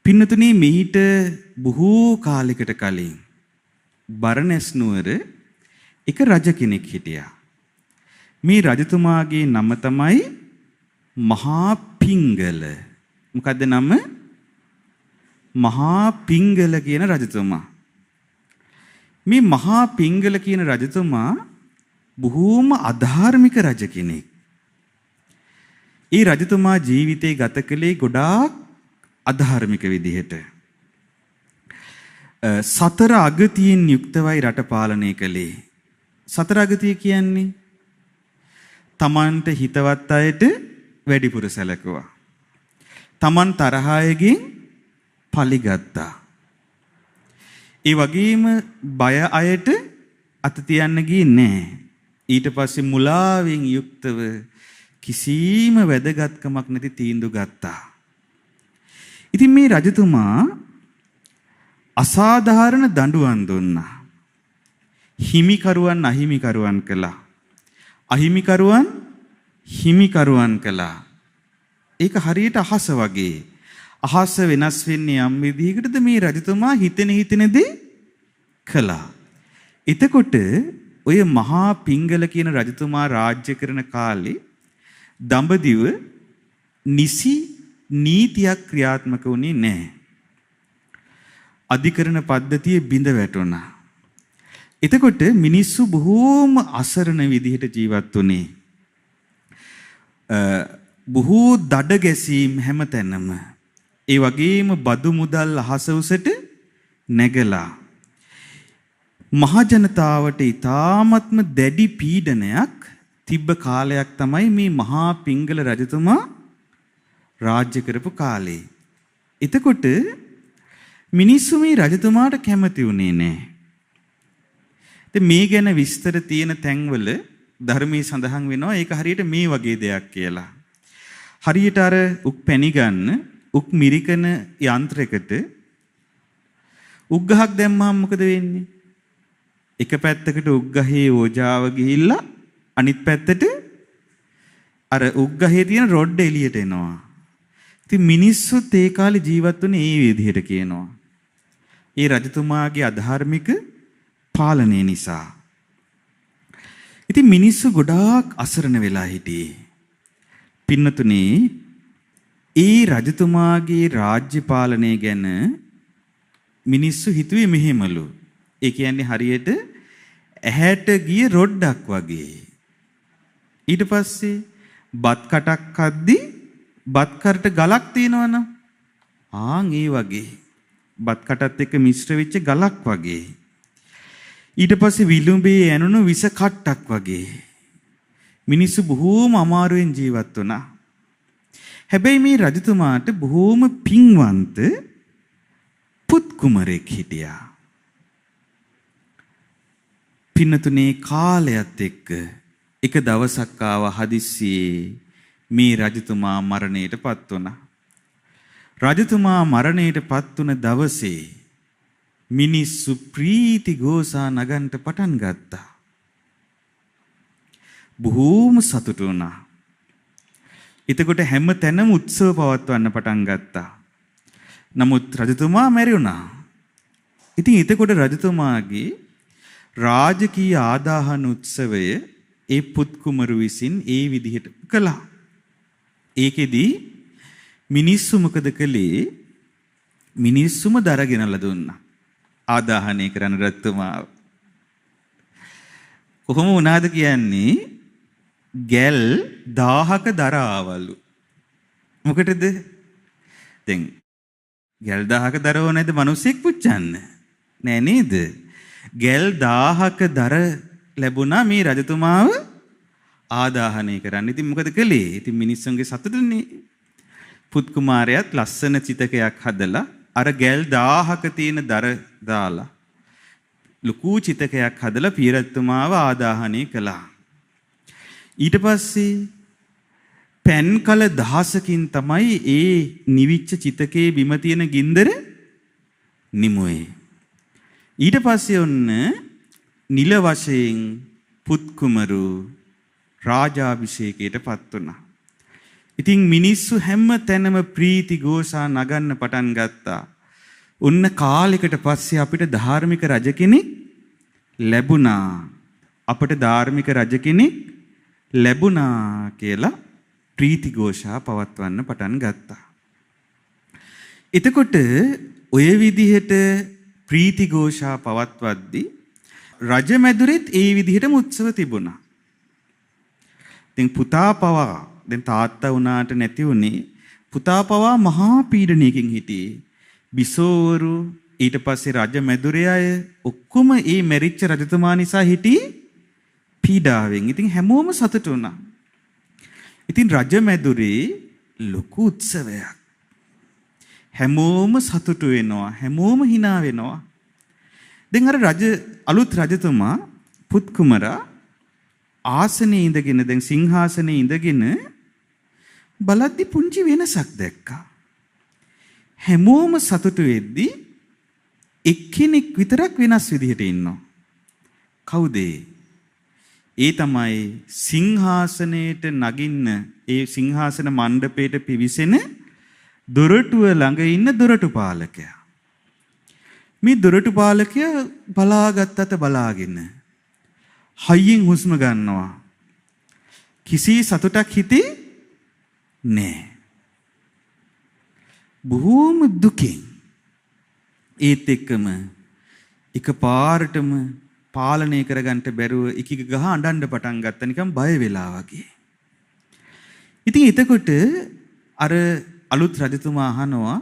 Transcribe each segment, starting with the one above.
පින්නතුනේ මෙහිට බොහෝ කාලයකට කලින් බරණැස් නුවර එක රජ කෙනෙක් හිටියා. මේ රජතුමාගේ නම තමයි මහා පිංගල. මොකද්ද නම? මහා පිංගල කියන රජතුමා. මේ මහා පිංගල කියන රජතුමා බොහෝම අධාර්මික රජ කෙනෙක්. ඒ රජතුමා ජීවිතේ ගත කළේ ගොඩාක් අධාර්මික විදිහට. සතර අගතියෙන් යුක්තවයි රට පාලනය කළේ. සතර අගතිය කියන්නේ තමන්ට හිතවත් අයට වැඩිපුර සැලකුවා. තමන් තරහ අයගෙන් පලිගත්තා. ඒ වගේම බය අයට අත තියන්න ගියේ නැහැ. ඊට පස්සේ මුලාවෙන් යුක්තව කිසිම වැදගත්කමක් නැති තීන්දුව ගත්තා. ඉතින් මේ රජතුමා අසාධාරණ දඬුවම් දුන්නා. හිමිකරුවන් අහිමිකරුවන් කළා. අහිමිකරුවන් හිමිකරුවන් කළා. ඒක හරියට අහස වගේ. අහස වෙනස් වෙන්නේ යම් විදිහකටද මේ රජතුමා හිතෙන දේ කළා. එතකොට ඔය මහා පිංගල කියන රජතුමා රාජ්‍ය කරන කාලේ දඹදිව නිසි නීතියක් ක්‍රියාත්මක වුණේ නැහැ. අධිකරණ පද්ධතිය බිඳ වැටුණා. එතකොට මිනිස්සු බොහෝම අසරණ විදිහට ජීවත් වුණේ. බොහෝ දඩ ගැසීම් හැමතැනම. ඒ වගේම බදු මුදල් අහස උසට නැගලා. මහ ජනතාවට ඊ타ත්ම දැඩි පීඩනයක් තිබ්බ කාලයක් තමයි මේ මහා පිංගල රජතුමා රාජ්‍ය කරපු කාලේ. එතකොට මිනිස්සු මේ රජතුමාට කැමති වුණේ නැහැ. ඉතින් මේ ගැන විස්තර තියෙන තැන්වල ධර්මයේ සඳහන් වෙනවා ඒක හරියට මේ වගේ දෙයක් කියලා. හරියට අර උක් පැණි ගන්න උක් මිරිකන යන්ත්‍රයකට උක් ගහක් දැම්මම මොකද වෙන්නේ? එක පැත්තකට උක් ගහේ ඕජාව ගිහිල්ලා අනිත් පැත්තට අර උක් ගහේ තියෙන රොඩ් එළියට එනවා. ඉතින් මිනිස්සුත් ඒ කාලේ ජීවත් වුණේ ඒ විදිහට කියනවා. ඒ රජතුමාගේ අධාර්මික පාලනය නිසා. ඉතින් මිනිස්සු ගොඩාක් අසරණ වෙලා හිටියේ. පින්නතුනේ ඒ රජතුමාගේ රාජ්‍ය පාලනය ගැන මිනිස්සු හිතුවේ මෙහෙමලු. ඒ කියන්නේ හරියට ඇහැට ගිය රොඩ්ඩක් වගේ. ඊට පස්සේ බත් කටක් අද්දි බත් කරට ගලක් තියෙනවනම් ඒ වගේ බත් කටත් එක්ක මිශ්‍ර වෙච්ච ගලක් වගේ. ඊට පස්සේ විලුඹේ ඇනුණු විස කට්ටක් වගේ. මිනිස්සු බොහෝම අමාරුවෙන් ජීවත් වුණා. හැබැයි මේ රජතුමාට බොහෝම පින්වන්ත පුත් කුමරෙක් හිටියා. පින්නතුනේ කාලයත් එක්ක එක දවසක් ආව හදිස්සියේ මේ රජතුමා මරණයටපත් වුණා. රජතුමා මරණයටපත් වුණ දවසේ මිනිස්සු ප්‍රීති ഘോഷා නගන්න පටන් ගත්තා. බොහෝම සතුටු වුණා. එතකොට හැම තැනම උත්සව පවත්වන්න පටන් ගත්තා. නමුත් රජතුමා මැරුණා. ඉතින් එතකොට රජතුමාගේ රාජකීය ආදාහන උත්සවය ඒ පුත් කුමරු විසින් ඒ විදිහට කළා. ඒකෙදි මිනිස්සු මොකද කළේ? මිනිස්සුම දරගෙනලා දුන්නා. ආදාහනය කරන රජතුමාව. කොහොම වුණාද කියන්නේ ගැල් 1000ක දර ආවලු. මොකටද? දැන් ගැල් 1000ක දරව නැද්ද මිනිස්සෙක් පුච්චන්න? නෑ නේද? ගැල් 1000ක දර ලැබුණා මේ රජතුමාව ආදාහනය කරන්න. ඉතින් මොකද කළේ? ඉතින් මිනිස්සුන්ගේ සතුටුනේ. පුත් කුමාරයාත් ලස්සන චිතකයක් හදලා අර ගැල් 1000ක තියෙන දර දාලා ලুকু චිතකයක් හදලා පිය රජතුමාව ආදාහනය කළා. ඊට පස්සේ පෙන් කල දහසකින් තමයි ඒ නිවිච්ච චිතකේ බිම තියෙන ගින්දර නිමුවේ. ඊට පස්සේ ඔන්න නිල වශයෙන් පුත් කුමරු රාජාභිෂේකයටපත් වුණා. ඉතින් මිනිස්සු හැම තැනම ප්‍රීති ഘോഷා නගන්න පටන් ගත්තා. උන්න කාලයකට පස්සේ අපිට ධාර්මික රජ කෙනෙක් ලැබුණා. අපට ධාර්මික රජ කෙනෙක් ලැබුණා කියලා ප්‍රීති ഘോഷා පවත්වන්න පටන් ගත්තා. එතකොට ඔය විදිහට ප්‍රීති ഘോഷා පවත්වද්දී රජමැදුරෙත් ඒ විදිහටම උත්සව තිබුණා. දැන් පුතා පවා දැන් තාත්තා වුණාට නැති උනේ පුතා පවා මහා පීඩනයකින් හිටියේ. බිසෝවරු ඊට පස්සේ රජමැදුරේ අය ඔක්කොම මේ මැරිච්ච රජතුමා නිසා හිටියේ පීඩාවෙන්. ඉතින් හැමෝම සතුටු වුණා. ඉතින් රජමැදුරේ ලොකු උත්සවයක්. හැමෝම සතුටු වෙනවා. හැමෝම hina වෙනවා. දැන් අර අලුත් රජතුමා පුත් කුමරා ආසනේ ඉඳගෙන දැන් සිංහාසනේ ඉඳගෙන බලද්දි පුංචි වෙනසක් දැක්කා. හැමෝම සතුටු වෙද්දී එක්කෙනෙක් විතරක් වෙනස් විදිහට ඉන්නවා. කවුද? ඒ තමයි සිංහාසනයේට නගින්න ඒ සිංහාසන මණ්ඩපයට පිවිසෙන දොරටුව ළඟ ඉන්න දොරටු පාලකයා. මේ දොරටු පාලකයා බලාගත්තට බලාගෙන හයියෙන් හුස්ම ගන්නවා. කිසි සතුටක් හිතේ නෑ. බොහෝම දුකින් ඒත් එක්කම එකපාරටම පාලනය කරගන්න බැරුව ඉකික ගහ අඬන්න පටන් ගත්තා නිකන් බය වෙලා වගේ. ඉතින් එතකොට අර අලුත් රජතුමා අහනවා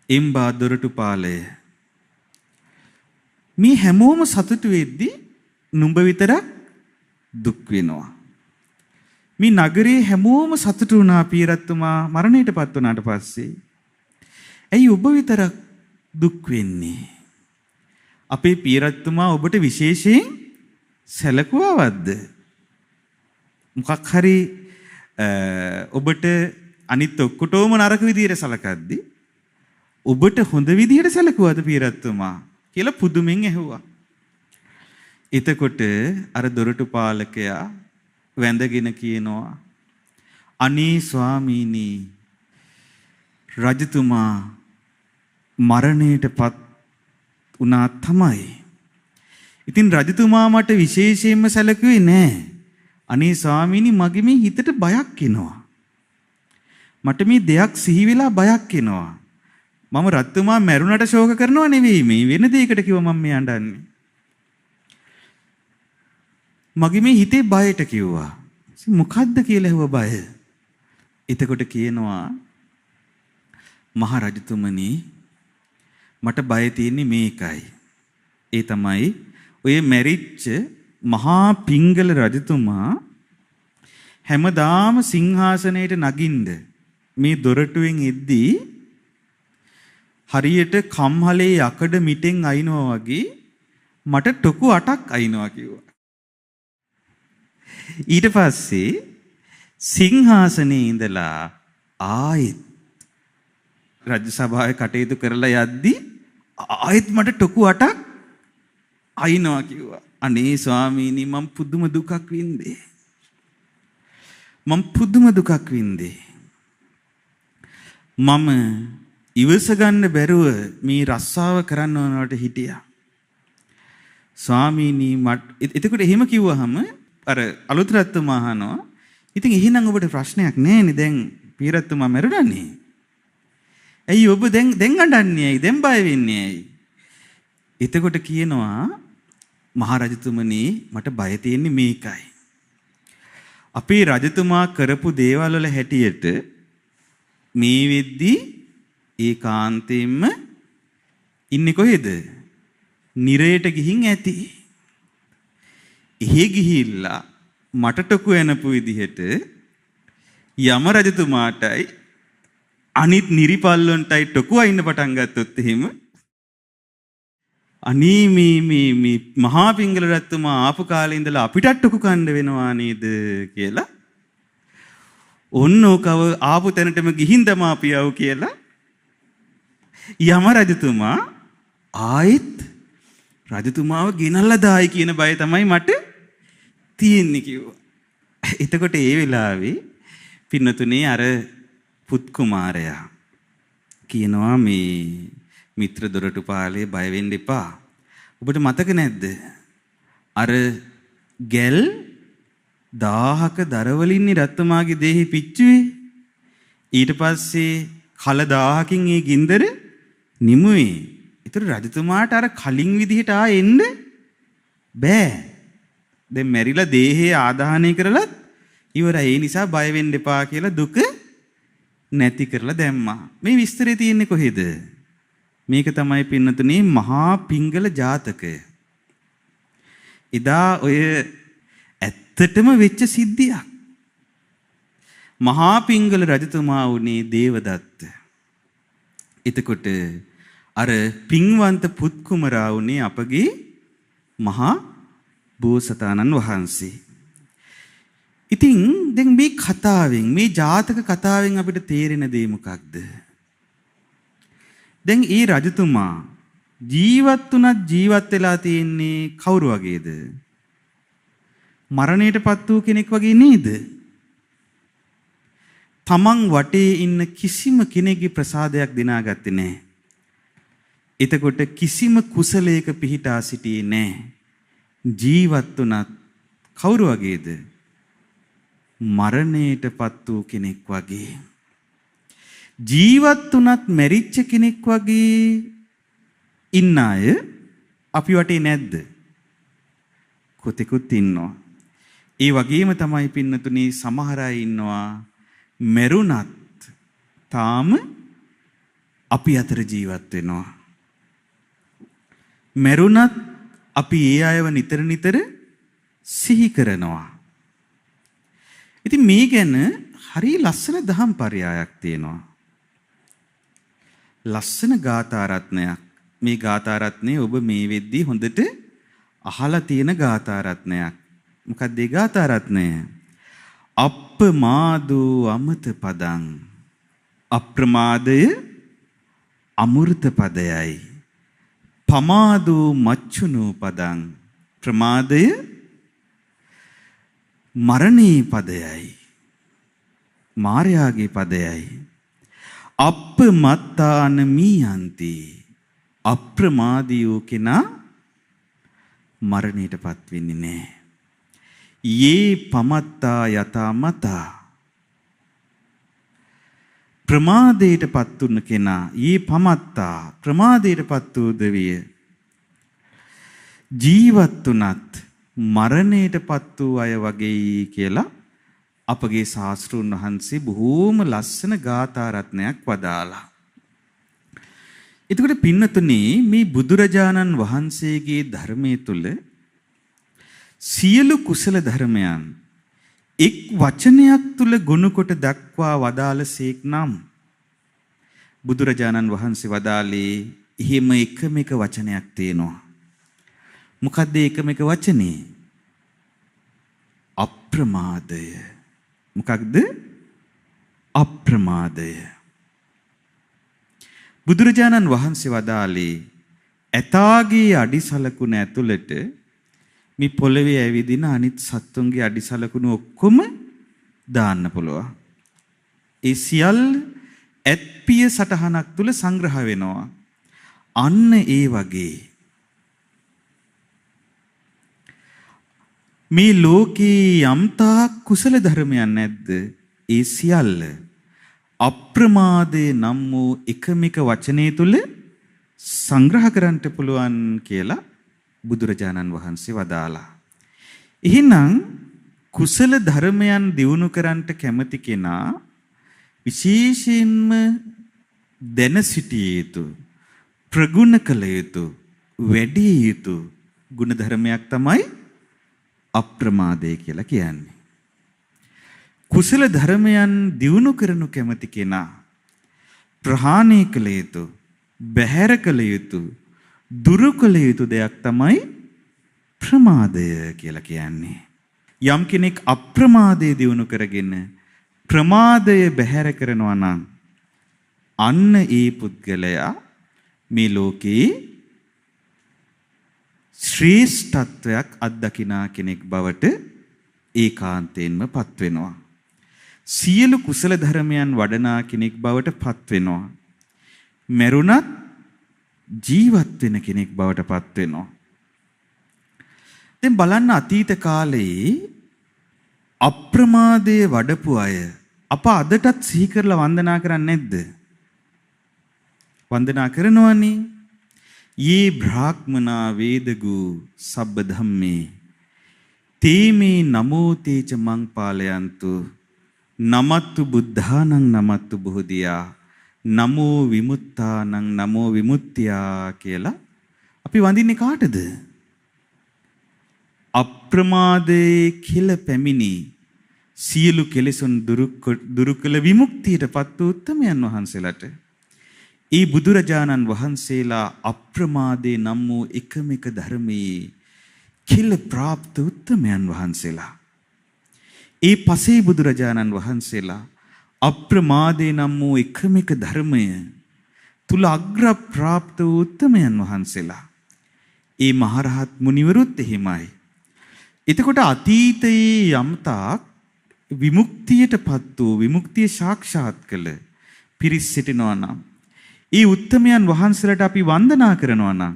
එම්බා දොරටුපාලය මේ හැමෝම සතුටු වෙද්දී නුඹ විතරක් දුක් වෙනවා. මේ නගරේ හැමෝම සතුටු වුණා පීරත්තුමා මරණයටපත් වුණාට පස්සේ. ඇයි ඔබ විතරක් දුක් වෙන්නේ? අපේ පීරත්තුමා ඔබට විශේෂයෙන් සැලකුවවද්ද? මොකක් හරි ඔබට අනිත් ඔක්කොටම නරක විදියට සලකද්දි ඔබට හොඳ විදියට සැලකුවද පීරත්තුමා කියලා පුදුමෙන් ඇහුවා. එතකොට අර දොරටු පාලකයා වැඳගෙන කියනවා අනේ ස්වාමීනි රජතුමා මරණයටපත් වුණා තමයි. ඉතින් රජතුමා මට විශේෂයෙන්ම සැලකුවේ නෑ. අනේ ස්වාමීනි මගේ මේ හිතට බයක් එනවා. මට මේ දෙයක් සිහි වෙලා බයක් එනවා. මම රජතුමා මැරුණට ශෝක කරනව නෙවෙයි මේ වෙන දෙයකට කිව්ව මම මේ අඬන්නේ. මගේ මේ හිතේ බයට කිව්වා. මොකද්ද කියලා ඇහුවා බය. එතකොට කියනවා මහ රජතුමනි මට බය තියෙන්නේ මේකයි. ඒ තමයි ඔය මැරිච්ච මහා පිංගල රජතුමා හැමදාම සිංහාසනයට නගින්න මේ දොරටුවෙන් එද්දී හරියට කම්හලේ යකඩ මිටෙන් අයින්නවා වගේ මට ටොකු 8ක් අයින්නවා කිව්වා. ඊට පස්සේ සිංහාසනේ ඉඳලා ආයෙත් රජ සභාවේ කටයුතු කරලා යද්දී ආයෙත් මට ටොකු 8ක් අයින්නවා කිව්වා. අනේ ස්වාමීනි මම පුදුම දුකක් වින්දේ. මම ඉවස ගන්න බැරුව මේ රස්සාව කරන්න ඕනවට හිටියා. ස්වාමීනි මට එතකොට එහෙම කිව්වහම අර අලුත් රත්තුමා අහනවා ඉතින් එහෙනම් ඔබට ප්‍රශ්නයක් නෑනේ දැන් පීරත්තුමා මැරුණානේ. ඇයි ඔබ දැන් අඬන්නේ ඇයි? දැන් බය වෙන්නේ ඇයි? එතකොට කියනවා මහරජතුමනි මට බය තියෙන්නේ මේකයි. අපේ රජතුමා කරපු දේවල් වල හැටියට මේ වෙද්දී ඒකාන්තයෙන්ම ඉන්නේ කොහෙද? නිරයට ගිහින් ඇති. එහෙ ගිහිල්ලා මට ටොකු එනපු විදිහට යම රජතුමාටයි අනිත් නිරිපල්ලොන්ටයි ටොකු අයින්න පටන් ගත්තොත් එහෙම අනේ මේ මහා පිංගල රජතුමා ආපු කාලේ ඉඳලා අපිට ටොකු කන්න වෙනවා නේද කියලා ඔන්නෝකව ආපු තැනටම ගිහින් දමාපියව කියලා යම රජතුමා ආයෙත් රජතුමාව ගෙනල්ලා දායි කියන බය තමයි මට තියෙන්නේ කිව්වා. එතකොට ඒ වෙලාවේ පින්නතුනේ අර පුත් කුමාරයා කියනවා මේ මිත්‍ර දොරටුපාලේ බය වෙන්න එපා. ඔබට මතක නැද්ද? අර ගැල් 1000ක දරවලින් රත්තුමාගේ දෙහි පිච්චුවේ. ඊට පස්සේ කල 1000කින් ඒ ගින්දර නිමුවේ. ඒතර රජතුමාට අර කලින් විදිහට එන්න බෑ. දැන් මැරිලා දේහය ආදාහනය කරලත් ඉවරයි. ඒ නිසා බය වෙන්න එපා කියලා දුක නැති කරලා දැම්මා. මේ විස්තරේ තියෙන්නේ කොහෙද? මේක තමයි පින්නතුනේ මහා පිංගල ජාතකය. එදා ඔය ඇත්තටම වෙච්ච සිද්ධියක්. මහා පිංගල රජතුමා වුණේ දේවදත්ත. එතකොට අර පින්වන්ත පුත් කුමරා වුණේ අපගේ මහා බෝසතාණන් වහන්සේ. ඉතින් දැන් මේ කතාවෙන් මේ ජාතක කතාවෙන් අපිට තේරෙන දේ මොකක්ද? දැන් ඒ රජතුමා ජීවත් වෙලා තියෙන්නේ කවුරු වගේද? මරණයටපත් වූ කෙනෙක් වගේ නේද? තමන් වටේ ඉන්න කිසිම කෙනෙකුගේ ප්‍රසාදයක් දිනාගත්තේ නැහැ. එතකොට කිසිම කුසලයක පිහිටා සිටියේ නැහැ. ජීවත් වුණත් කවුරු වගේද? මරණයටපත් වූ කෙනෙක් වගේ. ජීවත් වුණත් මැරිච්ච කෙනෙක් වගේ ඉන්න අය අපි වටේ නැද්ද? කොතෙකුත් ඉන්නවා. ඒ වගේම තමයි පින්නතුනි සමහර අය ඉන්නවා මැරුණත් තාම අපි අතර ජීවත් වෙනවා. මැරුණත් අපි ඒ අයව නිතර සිහි කරනවා. ඉතින් මේ ගැන හරි ලස්සන දහම් පරයයක් තියෙනවා. ලස්සන ගාථා රත්නයක්. මේ ගාථා රත්නේ ඔබ මේ වෙද්දී හොඳට අහලා තියෙන ගාථා රත්නයක්. මොකක්ද ඒ ගාථා රත්නය? අප්පමාදෝ අමත පදං. අප්‍රමාදය අමෘත පදයයි. පමාදෝ මච්චුනෝ පදං. ප්‍රමාදය මරණී පදයයි. මාර්යාගේ පදයයි. අප්පමත්තාන මීයන්ති. අප්‍රමාදියෝ කෙනා මරණයටපත් වෙන්නේ නැහැ. යේ පමත්තා යතා මතා. ප්‍රමාදයටපත් වුණ කෙනා යේ පමත්තා ප්‍රමාදයටපත් වූ දෙවිය ජීවත් වුණත් මරණයටපත් වූ අය වගේ කියලා අපගේ ශාස්ත්‍රඥ වහන්සේ බොහෝම ලස්සන ගාථා රත්නයක් වදාලා. එතකොට පින්නතුනේ මේ බුදුරජාණන් වහන්සේගේ ධර්මයේ තුල සියලු කුසල ධර්මයන් එක් වචනයක් තුල ගොනු කොට දක්වා වදාළසේක් නම් බුදුරජාණන් වහන්සේ වදාළේ එහෙම එකම එක වචනයක් තියෙනවා. මොකද්ද එකම එක වචනේ? අප්‍රමාදය. මොකක්ද? අප්‍රමාදය. බුදුරජාණන් වහන්සේ වදාළේ ඇතාගේ අඩිසලකුණ ඇතුළට මේ පොළවේ ඇවිදින අනිත් සත්තුන්ගේ අඩිසලකුණු ඔක්කොම දාන්න පුළුවන්. ඒ සියල්ල ඇත්පිය සටහනක් තුල සංග්‍රහ වෙනවා. අන්න ඒ වගේ මේ ලෝකේ යම්තා කුසල ධර්මයන් නැද්ද? ඒ සියල්ල අප්‍රමාදේ නම් වූ එකම එක වචනේ තුල සංග්‍රහ කරන්නට පුළුවන් කියලා බුදුරජාණන් වහන්සේ වදාලා. එහෙනම් කුසල ධර්මයන් දියුණු කරන්නට කැමති කෙනා විශේෂයෙන්ම දැන සිටිය යුතු, ප්‍රගුණ කළ යුතු, වැඩි යුතු ගුණ ධර්මයක් තමයි අප්‍රමාදය කියලා කියන්නේ. කුසල ධර්මයන් දියුණු කරනු කැමති කෙනා ප්‍රහාණය කළ යුතු, බැහැර කළ යුතු, දුරු කළ යුතු දෙයක් තමයි ප්‍රමාදය කියලා කියන්නේ. යම් කෙනෙක් අප්‍රමාදය දියුණු කරගෙන ප්‍රමාදය බැහැර කරනවා නම් අන්න ඒ පුද්ගලයා මේ ලෝකේ ශ්‍රේෂ්ඨත්වයක් අත්දකිනා කෙනෙක් බවට ඒකාන්තයෙන්ම පත් වෙනවා. සියලු කුසල ධර්මයන් වඩනා කෙනෙක් බවට පත් වෙනවා. මරුණත් ජීවත් වෙන කෙනෙක් බවට පත් වෙනවා. දැන් බලන්න අතීත කාලේ අප්‍රමාදයේ වඩපු අය අප අදටත් සිහි කරලා වන්දනා කරන්නේ නැද්ද? වන්දනා කරනවනේ. යේ බ්‍රාහ්මනා වේදගු සබ්බ ධම්මේ තේමේ නමෝ තේච මං පාලයන්තු නමත්තු බුද්ධානං නමත්තු බෝධියා නමෝ විමුක්තානං නමෝ විමුක්තියා කියලා අපි වඳින්නේ කාටද? අප්‍රමාදයේ කිල පැමිණි සියලු කෙලෙසුන් දුරු කළ විමුක්තියටපත් වූ උත්තමයන් වහන්සේලාට. ඒ බුදුරජාණන් වහන්සේලා අප්‍රමාදේ නම් වූ එකම එක ධර්මයේ කිල ප්‍රාප්ත උත්තමයන් වහන්සේලා. ඒ පසේ බුදුරජාණන් වහන්සේලා අප්‍රමාදේ නම් වූ එකම එක ධර්මය තුල අග්‍ර ප්‍රාප්ත වූ උත්තමයන් වහන්සේලා. ඒ මහරහත් මුනිවරුත් එහෙමයි. එතකොට අතීතයේ යම්තාක් විමුක්තියටපත් වූ විමුක්තිය සාක්ෂාත් කළ පිරිස් සිටිනවා නම් ඒ උත්තමයන් වහන්සේලාට අපි වන්දනා කරනවා නම්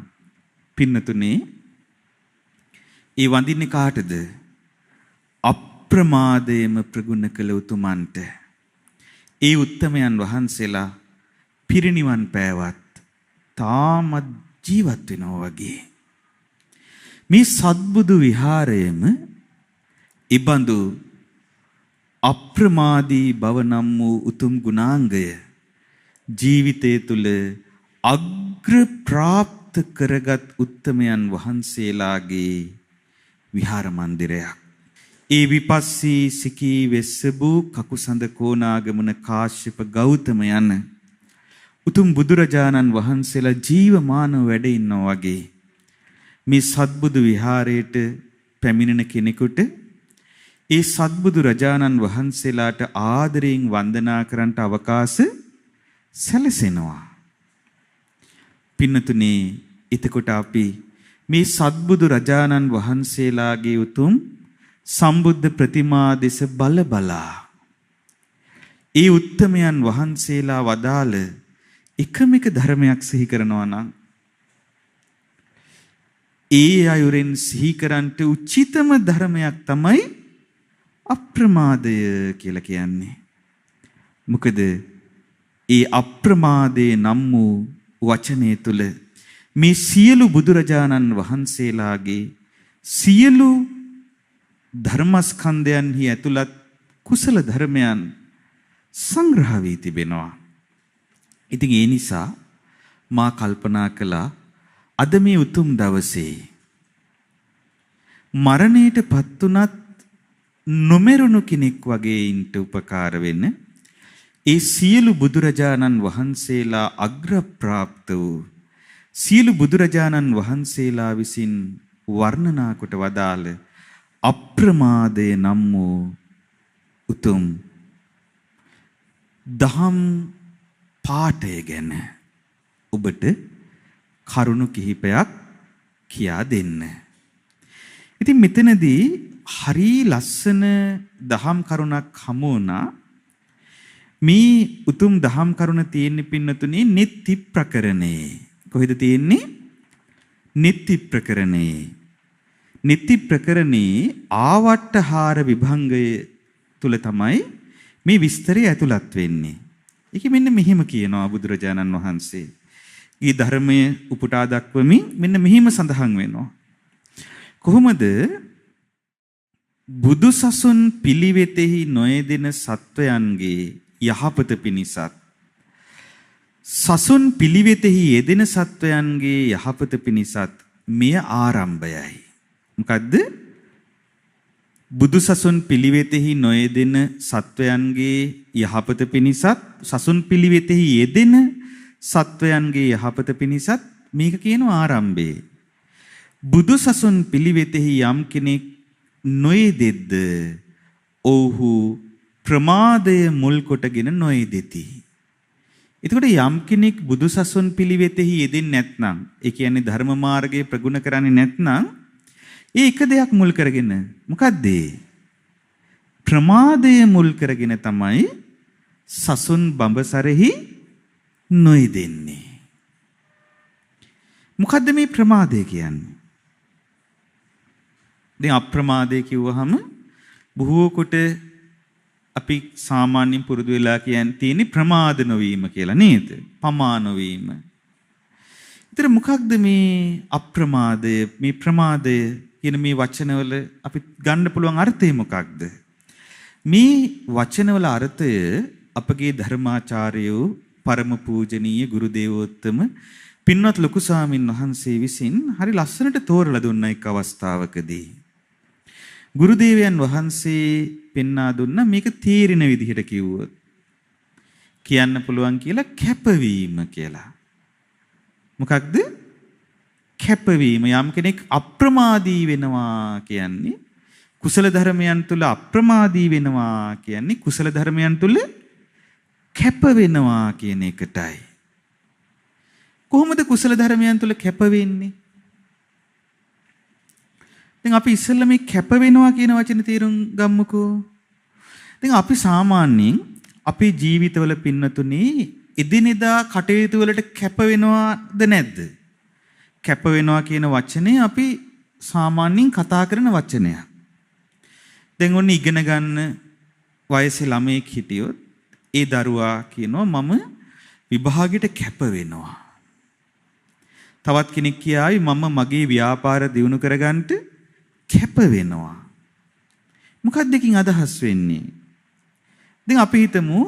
පින්නතුනේ ඒ වඳින්නේ කාටද? අප්‍රමාදයේම ප්‍රගුණ කළ උතුමන්ට. ඒ උත්තමයන් වහන්සේලා පිරිනිවන් පෑවත් තාමත් ජීවත් වෙනවා වගේ. මේ සත්බුදු විහාරයේම ඉබඳු අප්‍රමාදී බව නම් වූ උතුම් ගුණාංගය ජීවිතය තුළ අග්‍ර ප්‍රාප්ත කරගත් උත්තමයන් වහන්සේලාගේ විහාර මන්දිරයක්. ඒ විපස්සී සිකී වෙස්සබූ කකුසඳ කෝනාගමන කාශ්‍යප ගෞතම යන උතුම් බුදුරජාණන් වහන්සේලා ජීවමානව වැඩ ඉන්නවා වගේ මේ සත්බුදු විහාරයට පැමිණෙන කෙනෙකුට ඒ සත්බුදු රජාණන් වහන්සේලාට ආදරයෙන් වන්දනා කරන්නට අවකාශ සැලසෙනවා. පින්නතුනේ එතකොට අපි මේ සත්බුදු රජාණන් වහන්සේලාගේ උතුම් සම්බුද්ධ ප්‍රතිමා දෙස බලා ඒ උත්තමයන් වහන්සේලා වදාළ එකම එක ධර්මයක් සිහි කරනවා නම් ඒ අයුරින් සිහි කරන්ට උචිතම ධර්මයක් තමයි අප්‍රමාදය කියලා කියන්නේ. මොකද ඒ අප්‍රමාදේ නම් වූ වචනය තුල මේ සියලු බුදුරජාණන් වහන්සේලාගේ සියලු ධර්මස්කන්ධයන්හි ඇතුළත් කුසල ධර්මයන් සංග්‍රහ වී තිබෙනවා. ඉතින් ඒ නිසා මා කල්පනා කළා අද මේ උතුම් දවසේ මරණයටපත් උනත් නොමරුණු කෙනෙක් වගේ ඉන්න උපකාර වෙන ඒ සියලු බුදුරජාණන් වහන්සේලා අග්‍ර ප්‍රාප්ත වූ සියලු බුදුරජාණන් වහන්සේලා විසින් වර්ණනා කොට වදාළ අප්‍රමාදය නම් වූ උතුම් දහම් පාඨය ගැන ඔබට කරුණු කිහිපයක් කියා දෙන්න. ඉතින් මෙතනදී හරි ලස්සන දහම් කරුණක් හමු වුණා. මේ උතුම් දහම් කරුණ තියෙන්නේ පින්නතුනේ නිත්‍ය ප්‍රකරණේ. කොහෙද තියෙන්නේ? නිත්‍ය ප්‍රකරණේ. නිත්‍ය ප්‍රකරණේ ආවට්ටහාර විභංගය තුල තමයි මේ විස්තරය ඇතුළත් වෙන්නේ. ඒක මෙන්න මෙහිම කියනවා බුදුරජාණන් වහන්සේ. ඊ ධර්මයේ උපුටා දක්වමින් මෙන්න මෙහිම සඳහන් වෙනවා. කොහොමද බුදුසසුන් පිළිවෙතෙහි නොයෙදෙන සත්වයන්ගේ යහපත පිණිසත් සසුන් පිළිවෙතෙහි යෙදෙන සත්වයන්ගේ යහපත පිණිසත් මෙය ආරම්භයයි. මොකද්ද? බුදුසසුන් පිළිවෙතෙහි නොයෙදෙන සත්වයන්ගේ යහපත පිණිසත් සසුන් පිළිවෙතෙහි යෙදෙන සත්වයන්ගේ යහපත පිණිසත් මේක කියනවා ආරම්භය. බුදුසසුන් පිළිවෙතෙහි යම් කෙනෙක් නොයෙදෙද්ද ඔහු ප්‍රමාදය මුල් කොටගෙන නොයෙදෙති. එතකොට යම් කෙනෙක් බුදුසසුන් පිළිවෙතෙහි යෙදෙන්නේ නැත්නම්, ඒ කියන්නේ ධර්ම මාර්ගයේ ප්‍රගුණ කරන්නේ නැත්නම්, ඒ එක දෙයක් මුල් කරගෙන මොකද්ද? ප්‍රමාදය මුල් කරගෙන තමයි සසුන් බඹසරෙහි නොයදෙන්නේ. මොකද්ද මේ ප්‍රමාදය කියන්නේ? දැන් අප්‍රමාදය කිව්වහම බොහෝ කොට අපි සාමාන්‍යයෙන් පුරුදු වෙලා කියන්නේ තියෙන්නේ ප්‍රමාද නොවීම කියලා නේද? පමා නොවීම. ඒතර මොකක්ද මේ අප්‍රමාදය, මේ ප්‍රමාදය කියන මේ වචනවල අපි ගන්න පුළුවන් අර්ථය මොකක්ද? මේ වචනවල අර්ථය අපගේ ධර්මාචාර්යෝ පරම පූජනීය ගුරු දේවෝත්තම පින්වත් ලොකු ස්වාමින් වහන්සේ විසින් හරි ලස්සනට තෝරලා දුන්න එක් අවස්ථාවකදී ගුරු දේවයන් වහන්සේ පෙන්වා දුන්න මේක තීරින විදිහට කිව්වොත් කියන්න පුළුවන් කියලා කැපවීම කියලා. මොකක්ද? කැපවීම. යම් කෙනෙක් අප්‍රමාදී වෙනවා කියන්නේ කුසල ධර්මයන් තුල අප්‍රමාදී වෙනවා කියන්නේ කුසල ධර්මයන් තුල කැප වෙනවා කියන එකටයි. කොහොමද කුසල ධර්මයන් තුල කැප වෙන්නේ? දැන් අපි ඉස්සෙල්ලා මේ කැප වෙනවා කියන වචනේ තේරුම් ගමුකෝ. දැන් අපි සාමාන්‍යයෙන් අපේ ජීවිතවල පින්නතුනේ එදිනෙදා කටයුතු වලට කැප වෙනවද නැද්ද? කැප වෙනවා කියන වචනේ අපි සාමාන්‍යයෙන් කතා කරන වචනයක්. දැන් ඔන්න ඉගෙන ගන්න වයසේ ළමයෙක් හිටියොත් ඒ දරුවා කියනවා මම විභාගෙට කැප වෙනවා. තවත් කෙනෙක් කියයි මම මගේ ව්‍යාපාර දියුණු කරගන්නට කැප වෙනවා. මොකක්ද දෙකින් අදහස් වෙන්නේ? දැන් අපි හිතමු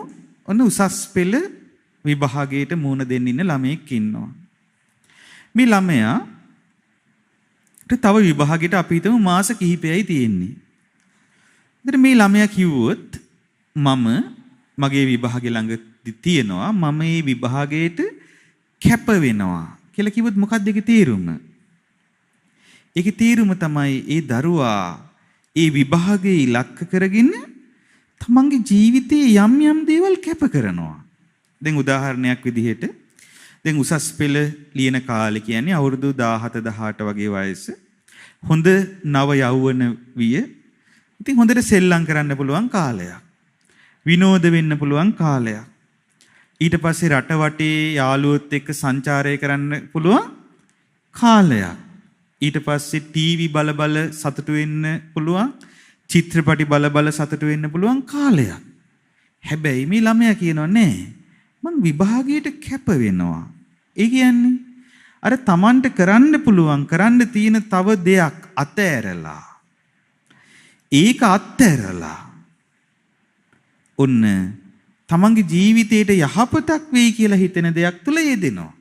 ඔන්න උසස් පෙළ විභාගයට මුහුණ දෙන්න ඉන්න ළමයෙක් ඉන්නවා. මේ ළමයාට තව විභාගයට අපි හිතමු මාස කිහිපයයි තියෙන්නේ. ඉතින් මේ ළමයා කිව්වොත් මම මගේ විභාගේ ළඟ තියෙනවා මම මේ විභාගයට කැප වෙනවා කියලා කිව්වොත් මොකක්ද ඒකේ තේරුම? ඒකේ තේරුම තමයි ඒ දරුවා ඒ විභාගේ ඉලක්ක කරගෙන තමන්ගේ ජීවිතයේ යම් යම් දේවල් කැප කරනවා. දැන් උදාහරණයක් විදිහට දැන් උසස් පෙළ ලියන කාලේ කියන්නේ අවුරුදු 17 18 වගේ වයස. හොඳ නව යෞවන විය. ඉතින් හොඳට සෙල්ලම් කරන්න පුළුවන් කාලයක්. විනෝද වෙන්න පුළුවන් කාලයක්. ඊට පස්සේ රට වටේ යාළුවොත් එක්ක සංචාරය කරන්න පුළුවන් කාලයක්. ඊට පස්සේ ටීවී බල බල සතුටු වෙන්න පුළුවන්, චිත්‍රපටි බල බල සතුටු වෙන්න පුළුවන් කාලයක්. හැබැයි මේ ළමයා කියනවා නෑ මං විභාගයට කැප වෙනවා. ඒ කියන්නේ අර Tamanට කරන්න පුළුවන් කරන්න තියෙන තව දෙයක් අතෑරලා ඒක අත්හැරලා ඔන්න තමන්ගේ ජීවිතයට යහපතක් වෙයි කියලා හිතෙන දෙයක් තුල යෙදෙනවා.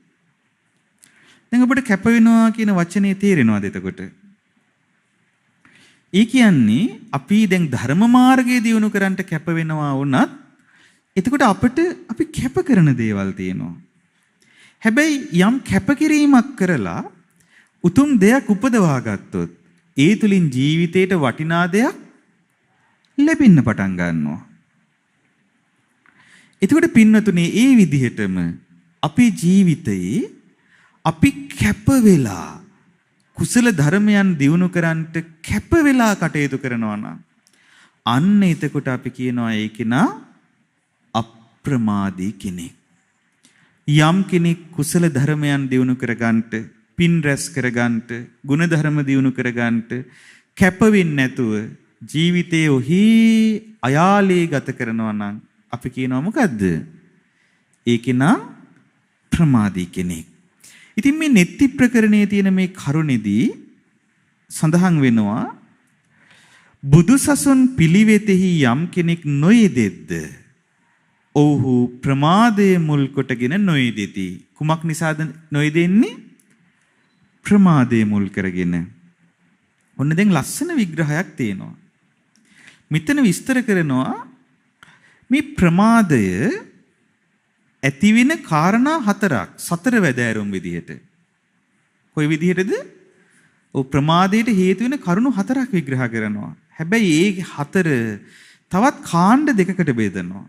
දැන් ඔබට කැප වෙනවා කියන වචනේ තේරෙනවද එතකොට? ඒ කියන්නේ අපි දැන් ධර්ම මාර්ගයේ දියුණු කරන්නට කැප වෙනවා වුණත් එතකොට අපිට අපි කැප කරන දේවල් තියෙනවා. හැබැයි යම් කැපකිරීමක් කරලා උතුම් දෙයක් උපදවා ගත්තොත් ඒ තුලින් ජීවිතේට වටිනා දෙයක් ලැබෙන්න පටන් ගන්නවා. එතකොට පින්නතුනේ ඒ විදිහටම අපේ ජීවිතයේ අපි කැප වෙලා කුසල ධර්මයන් දියුණු කරන්නට කැප වෙලා කටයුතු කරනවා නම් අන්න එතකොට අපි කියනවා ඒක නා අප්‍රමාදී කෙනෙක්. යම් කෙනෙක් කුසල ධර්මයන් දියුණු කරගන්නට, පින් රැස් කරගන්නට, ගුණ ධර්ම දියුණු කරගන්නට කැප වෙන්නේ නැතුව ජීවිතයේ ඔහි අයාලේ ගත කරනවා නම් අපි කියනවා මොකද්ද? ඒක නා ප්‍රමාදී කෙනෙක්. ඉතින් මේ නෙත්ති ප්‍රකරණයේ තියෙන මේ කරුණේදී සඳහන් වෙනවා බුදුසසුන් පිළිවෙතෙහි යම් කෙනෙක් නොයෙදෙද්ද ඔව්හු ප්‍රමාදයේ මුල් කොටගෙන නොයෙදෙති. කුමක් නිසාද නොයෙදෙන්නේ? ප්‍රමාදයේ මුල් කරගෙන. ඔන්න දැන් ලස්සන විග්‍රහයක් තියෙනවා. මෙතන විස්තර කරනවා මේ ප්‍රමාදය ඇති වෙන කාරණා හතරක් සතර වැදෑරුම් විදිහට. කොයි විදිහටද? ඔව් ප්‍රමාදයට හේතු වෙන කරුණු හතරක් විග්‍රහ කරනවා. හැබැයි ඒ හතර තවත් කාණ්ඩ දෙකකට බෙදනවා.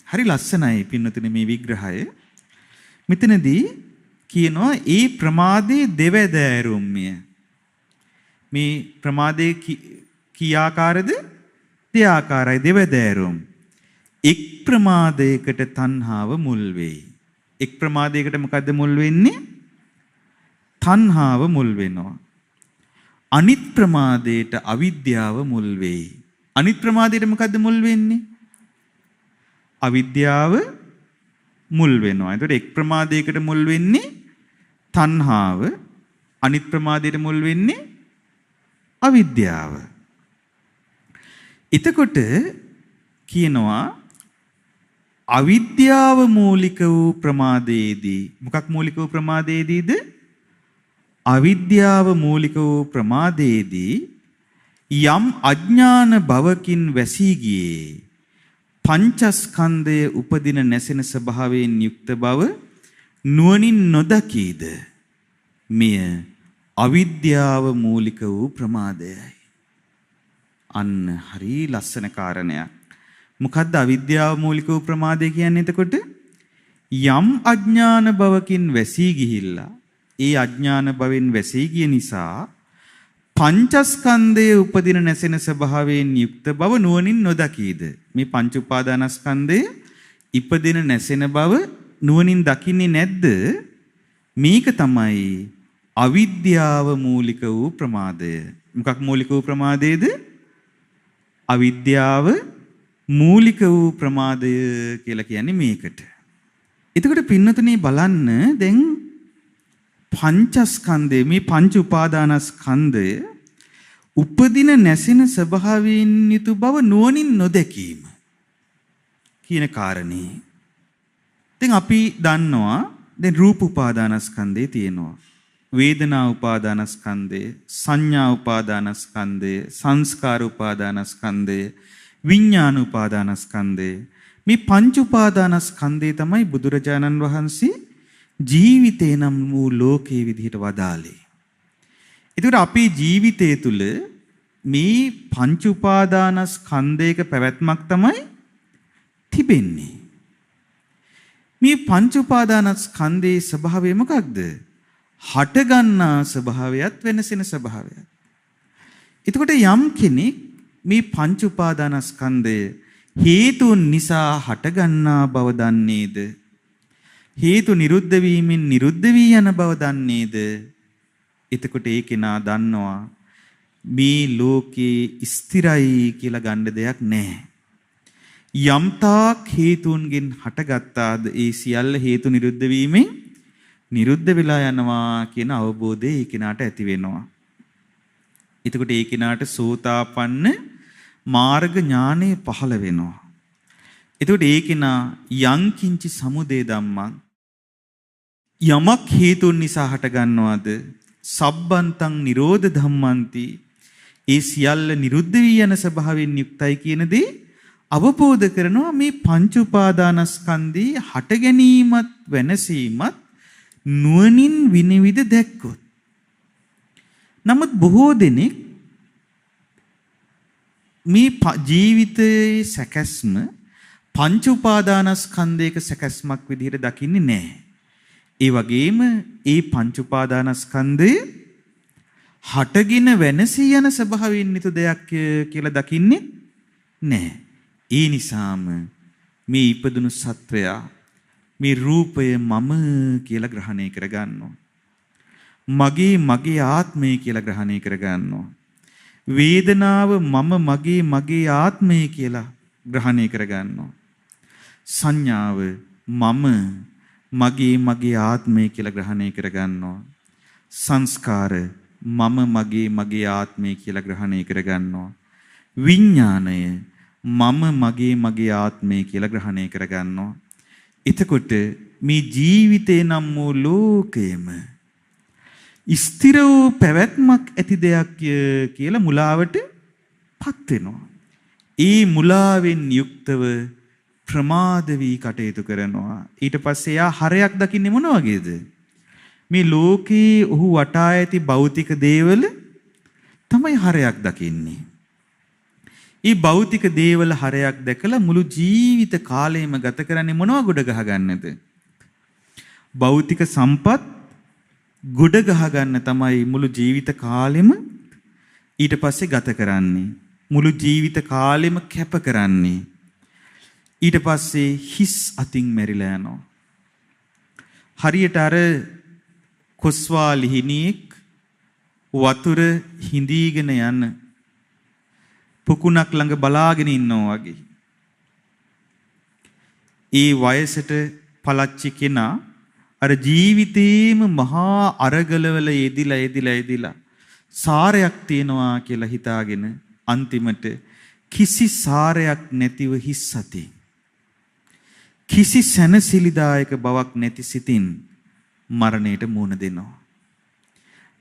හරි ලස්සනයි පින්නතුනේ මේ විග්‍රහය. මෙතනදී කියනවා ඒ ප්‍රමාදයේ දෙවැදෑරුම්ය. මේ ප්‍රමාදයේ කී ආකාරද? දෙආකාරයි දෙවදෑරුම්. එක් ප්‍රමාදයකට තණ්හාව මුල් වෙයි. එක් ප්‍රමාදයකට මොකද්ද මුල් වෙන්නේ? තණ්හාව මුල් වෙනවා. අනිත් ප්‍රමාදයට අවිද්‍යාව මුල් වෙයි. අනිත් ප්‍රමාදයට මොකද්ද මුල් වෙන්නේ? අවිද්‍යාව මුල් වෙනවා. එතකොට එක් ප්‍රමාදයකට මුල් වෙන්නේ තණ්හාව, අනිත් ප්‍රමාදයට මුල් වෙන්නේ අවිද්‍යාව. එතකොට කියනවා අවිද්‍යාව මූලික වූ ප්‍රමාදයේදී මොකක් මූලික වූ ප්‍රමාදයේදීද? අවිද්‍යාව මූලික වූ ප්‍රමාදයේදී යම් අඥාන භවකින් වැසී ගියේ පංචස්කන්ධයේ උපදින නැසෙන ස්වභාවයෙන් යුක්ත බව නුවණින් නොදකීද? මෙය අවිද්‍යාව මූලික වූ ප්‍රමාදයයි. අන්න හරි ලස්සන කාරණයක්. මොකද්ද අවිද්‍යාව මූලික වූ ප්‍රමාදය කියන්නේ? එතකොට යම් අඥාන භවකින් වැසී ගිහිල්ලා ඒ අඥාන භවෙන් වැසී ගිය නිසා පංචස්කන්ධයේ උපදින නැසෙන ස්වභාවයෙන් යුක්ත බව නුවණින් නොදකීද? මේ පංච උපාදානස්කන්ධයේ ඉපදින නැසෙන බව නුවණින් දකින්නේ නැද්ද? මේක තමයි අවිද්‍යාව මූලික වූ ප්‍රමාදය. මොකක් මූලික වූ ප්‍රමාදයේද? අවිද්‍යාව මූලික වූ ප්‍රමාදය කියලා කියන්නේ මේකට. එතකොට පින්නතුනේ බලන්න දැන් පංචස්කන්ධය මේ පංච උපාදානස්කන්ධය උපදින නැසෙන ස්වභාවයෙන් යුතු බව නුවණින් නොදැකීම කියන කාරණේ. දැන් අපි දන්නවා දැන් රූප උපාදානස්කන්ධය තියෙනවා. වේදනා උපාදානස්කන්ධය, සංඥා උපාදානස්කන්ධය, සංස්කාර උපාදානස්කන්ධය, විඥාන උපාදානස්කන්ධය. මේ පංච උපාදානස්කන්ධය තමයි බුදුරජාණන් වහන්සේ ජීවිතේ නම් වූ ලෝකයේ විදිහට වදාළේ. ඒතර අපේ ජීවිතය තුළ මේ පංච උපාදානස්කන්ධයක පැවැත්මක් තමයි තිබෙන්නේ. මේ පංච උපාදානස්කන්ධයේ ස්වභාවය මොකක්ද? හට ගන්නා ස්වභාවයත් වෙනසෙන ස්වභාවයත්. එතකොට යම් කෙනෙක් මේ පංච උපාදානස්කන්ධය හේතුන් නිසා හට ගන්නා බව දන්නේද? හේතු නිරුද්ධ වීමෙන් නිරුද්ධ වී යන බව දන්නේද? එතකොට ඒ කෙනා දන්නවා මේ ලෝකේ ස්ථිරයි කියලා ගන්න දෙයක් නැහැ. යම්තාක් හේතුන්ගෙන් හටගත්තාද ඒ සියල්ල හේතු නිරුද්ධ වීමෙන් නිරුද්ධ වෙලා යනවා කියන අවබෝධය ඒ කෙනාට ඇති වෙනවා. එතකොට ඒ කෙනාට සෝතාපන්න මාර්ග ඥානය පහළ වෙනවා. එතකොට ඒ කෙනා යංකින්චි සමුදය ධම්මං යමක් හේතුන් නිසා හට ගන්නවද සබ්බන්තං නිරෝධ ධම්මන්ති ඒ සියල්ල නිරුද්ධ වී යන ස්වභාවයෙන් යුක්තයි කියන දේ අවබෝධ කරනවා. මේ පංච උපාදානස්කන්ධී හට ගැනීමත් වෙනසීමත් නුවණින් විනිවිද දැක්කොත්. නමුත් බොහෝ දෙනෙක් මේ ජීවිතයේ සැකස්ම පංච උපාදානස්කන්ධයක සැකස්මක් විදිහට දකින්නේ නැහැ. ඒ වගේම ඒ පංච උපාදානස්කන්ධය හටගෙන වෙනසී යන ස්වභාවයෙන් නිත දෙයක් කියලා දකින්නේ නැහැ. ඒ නිසාම මේ ඉපදුණු සත්වයා මේ රූපය මම කියලා ග්‍රහණය කරගන්නවා. මගේ ආත්මය කියලා ග්‍රහණය කරගන්නවා. වේදනාව මම මගේ ආත්මය කියලා ග්‍රහණය කරගන්නවා. සංඥාව මම මගේ ආත්මය කියලා ග්‍රහණය කරගන්නවා. සංස්කාර මම මගේ ආත්මය කියලා ග්‍රහණය කරගන්නවා. විඥාණය මම මගේ ආත්මය කියලා ග්‍රහණය කරගන්නවා. එතකොට මේ ජීවිතේ නම් වූ ලෝකයේම ස්ථිර වූ පැවැත්මක් ඇති දෙයක් කියලා මුලාවටපත් වෙනවා. ඒ මුලාවෙන් යුක්තව ප්‍රමාද වී කටයුතු කරනවා. ඊට පස්සේ එයා හරයක් දකින්නේ මොන වගේද? මේ ලෝකේ ඔහු වටා ඇති භෞතික දේවල් තමයි හරයක් දකින්නේ. ඒ භෞතික දේවල් හරයක් දැකලා මුළු ජීවිත කාලයම ගත කරන්නේ මොනව ගොඩ ගහගන්නද? භෞතික සම්පත් ගොඩ ගහගන්න තමයි මුළු ජීවිත කාලෙම ඊට පස්සේ ගත කරන්නේ. මුළු ජීවිත කාලෙම කැප කරන්නේ. ඊට පස්සේ හිස් අතින් මැරිලා යනවා. හරියට අර කොස්වාලි හිණියෙක් වතුර හිඳීගෙන යන පුකුණක් ළඟ බලාගෙන ඉන්නවා වගේ. ඒ වයසට පලච්චි කෙනා අර ජීවිතේම මහා අරගලවල යෙදිලා සාරයක් තියනවා කියලා හිතාගෙන අන්තිමට කිසි සාරයක් නැතිව හිස් සතින් කිසි සැනසිලිදායක බවක් නැති සිතින් මරණයට මුහුණ දෙනවා.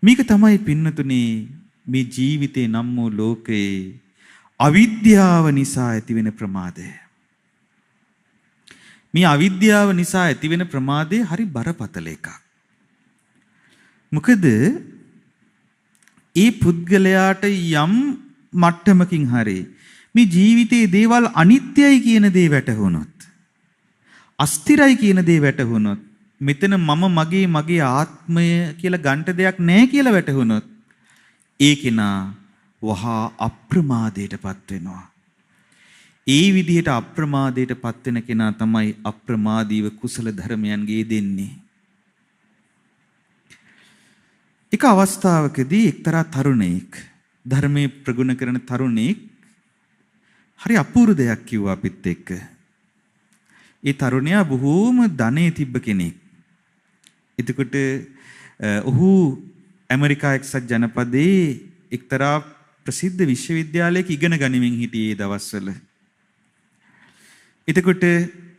මේක තමයි පින්නතුනේ මේ ජීවිතේ නම් වූ ලෝකයේ අවිද්‍යාව නිසා ඇතිවෙන ප්‍රමාදය. මේ අවිද්‍යාව නිසා ඇතිවෙන ප්‍රමාදය හරි බරපතල එකක්. මොකද ඒ පුද්ගලයාට යම් මට්ටමකින් හරි මේ ජීවිතයේ දේවල් අනිත්‍යයි කියන දේ වැටහුණොත්, අස්තිරයි කියන දේ වැටහුණොත්, මෙතන මම මගේ ආත්මය කියලා ගන්ට දෙයක් නැහැ කියලා වැටහුණොත්, ඒ කෙනා වහා අප්‍රමාදයටපත් වෙනවා. ඒ විදිහට අප්‍රමාදයටපත් වෙන කෙනා තමයි අප්‍රමාදීව කුසල ධර්මයන්ගේ දෙන්නේ. එක අවස්ථාවකදී එක්තරා තරුණයෙක්, ධර්මයේ ප්‍රගුණ කරන තරුණයෙක් හරි අපූර්ව දෙයක් කිව්වා අපිත් එක්ක. ඒ තරුණයා බොහෝම ධනෙ තිබ්බ කෙනෙක්. එතකොට ඔහු ඇමරිකා එක්සත් ජනපදයේ එක්තරා ප්‍රසිද්ධ විශ්වවිද්‍යාලයක ඉගෙන ගනිමින් හිටියේ දවස්වල. එතකොට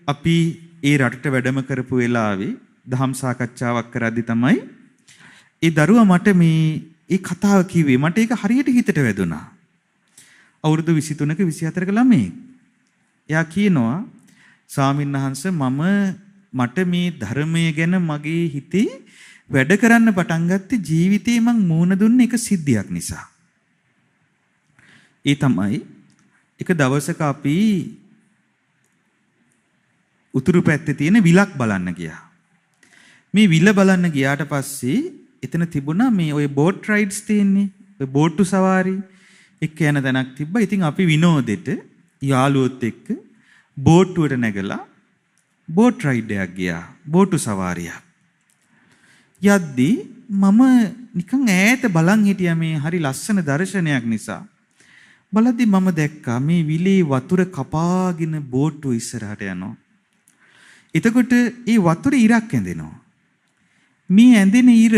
අපි ඒ රටට වැඩම කරපු වෙලාවේ දහම් සාකච්ඡාවක් කරද්දී තමයි ඒ දරුවා මට මේ කතාව කිව්වේ. මට ඒක හරියට හිතට වැදුනා. අවුරුදු 23ක 24ක ළමයෙක්. එයා කියනවා, ස්වාමින්වහන්සේ මට මේ ධර්මය ගැන මගේ හිතේ වැඩ කරන්න පටන් ගත්තේ ජීවිතේ මං මූණ දුන්න එක සිද්ධියක් නිසා. ඒ තමයි එක දවසක අපි උතුරු පැත්තේ තියෙන විලක් බලන්න ගියා. මේ විල බලන්න ගියාට පස්සේ එතන තිබුණා මේ ඔය බෝට් රයිඩ්ස් තියෙන්නේ. ඔය බෝට්ටු සවාරි එක්ක යන තැනක් තිබ්බා. ඉතින් අපි විනෝදෙට යාළුවොත් එක්ක බෝට්ටුවට නැගලා බෝට් රයිඩ් එකක් ගියා. බෝට්ටු සවාරියක්. යද්දී මම නිකන් ඈත බලන් හිටියා මේ හරි ලස්සන දර්ශනයක් නිසා. බලද්දි මම දැක්කා මේ විලේ වතුර කපාගෙන බෝට්ටුව ඉස්සරහට යනවා. එතකොට ඒ වතුරේ ඉරක් ඇඳෙනවා. මේ ඇඳෙන ඉර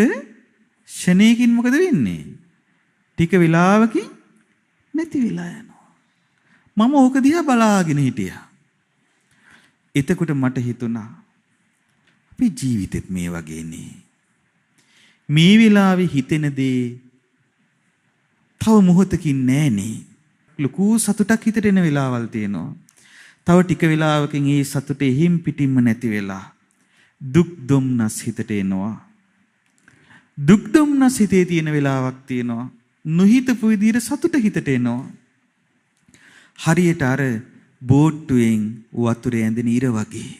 ෂණයකින් මොකද වෙන්නේ? ටික වෙලාවකින් නැති වෙලා යනවා. මම ඕක දිහා බලාගෙන හිටියා. එතකොට මට හිතුණා අපේ ජීවිතෙත් මේ වගේනේ. මේ වෙලාවේ හිතෙන දේ තව මොහොතකින් නෑනේ. ලොකු සතුටක් හිතට එන වෙලාවල් තියෙනවා. තව ටික වෙලාවකින් ඒ සතුට එහිම් පිටින්ම නැති වෙලා දුක් දුම්නස් හිතට එනවා. දුක් දුම්නස් හිතේ තියෙන වෙලාවක් තියෙනවා. නොහිතපු විදිහට සතුට හිතට එනවා. හරියට අර බෝට්ටුවෙන් වතුරේ ඇඳෙන ඉර වගේ.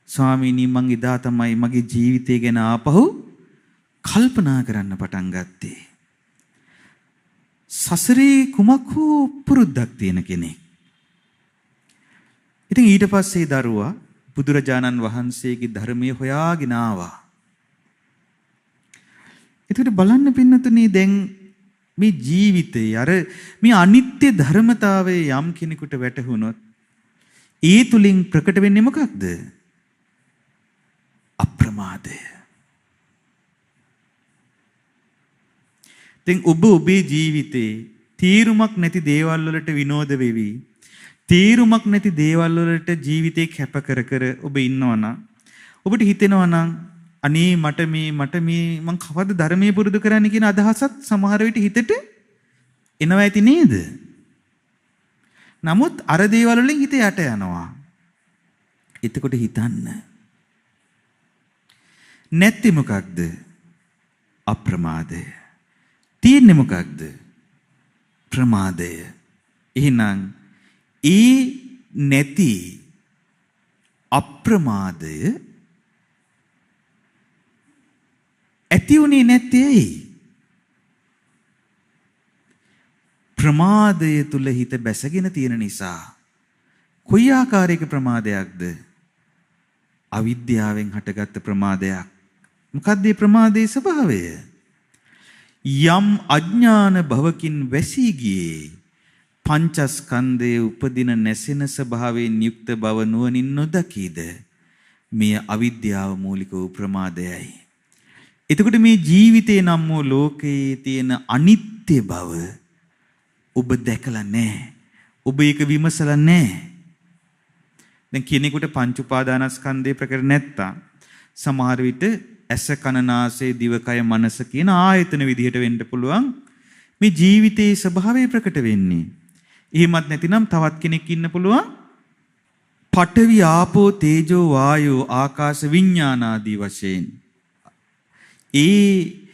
ස්වාමීනි, මං එදා තමයි මගේ ජීවිතය ගැන ආපහු කල්පනා කරන්න පටන් ගත්තේ. සසරේ කුමක් හෝ පුරුද්දක් තියෙන කෙනෙක්. ඉතින් ඊට පස්සේ දරුවා බුදුරජාණන් වහන්සේගේ ධර්මයේ හොයාගෙන ආවා. ඒකට බලන්න පින්නතුනේ දැන් මේ ජීවිතේ අර මේ අනිත්‍ය ධර්මතාවයේ යම් කෙනෙකුට වැටහුනොත් ඒ තුලින් ප්‍රකට වෙන්නේ මොකක්ද? අප්‍රමාදය. දැන් ඔබේ ජීවිතේ තීරුමක් නැති දේවල් වලට විනෝද වෙවි, තීරුමක් නැති දේවල් වලට ජීවිතේ කැප කර ඔබ ඉන්නවනම් ඔබට හිතෙනවනම් අනේ මට මේ මං කවද ධර්මයේ පුරුදු කරන්න කියන අදහසත් සමහර විට හිතට එනවා ඇති නේද? නමුත් අර දේවල් වලින් හිත යට යනවා. එතකොට හිතන්න. නැති මොකක්ද? අප්‍රමාදය. තියෙන්නේ මොකක්ද? ප්‍රමාදය. එහෙනම් ඒ නැති අප්‍රමාදය ඇති උනේ නැත්තේ ඇයි? ප්‍රමාදය තුල හිත බැසගෙන තියෙන නිසා. කොයි ආකාරයක ප්‍රමාදයක්ද? අවිද්‍යාවෙන් හටගත්ත ප්‍රමාදයක්. මොකක්ද මේ ප්‍රමාදයේ ස්වභාවය? යම් අඥාන භවකින් වැසී ගියේ පංචස්කන්ධයේ උපදින නැසෙන ස්වභාවයෙන් යුක්ත බව නුවණින් නොදකීද? මේ අවිද්‍යාව මූලික වූ ප්‍රමාදයයි. එතකොට මේ ජීවිතේ නම් වූ ලෝකයේ තියෙන අනිත්‍ය බව ඔබ දැකලා නැහැ. ඔබ ඒක විමසලා නැහැ. දැන් කෙනෙකුට පංච උපාදානස්කන්ධය ප්‍රකට නැත්තම් සමහර විට ඇස කන නාසය දිවකය මනස කියන ආයතන විදිහට වෙන්න පුළුවන් මේ ජීවිතයේ ස්වභාවය ප්‍රකට වෙන්නේ. එහෙමත් නැතිනම් තවත් කෙනෙක් ඉන්න පුළුවන් පඨවි ආපෝ තේජෝ වායෝ ආකාශ විඥානාදී වශයෙන් ඒ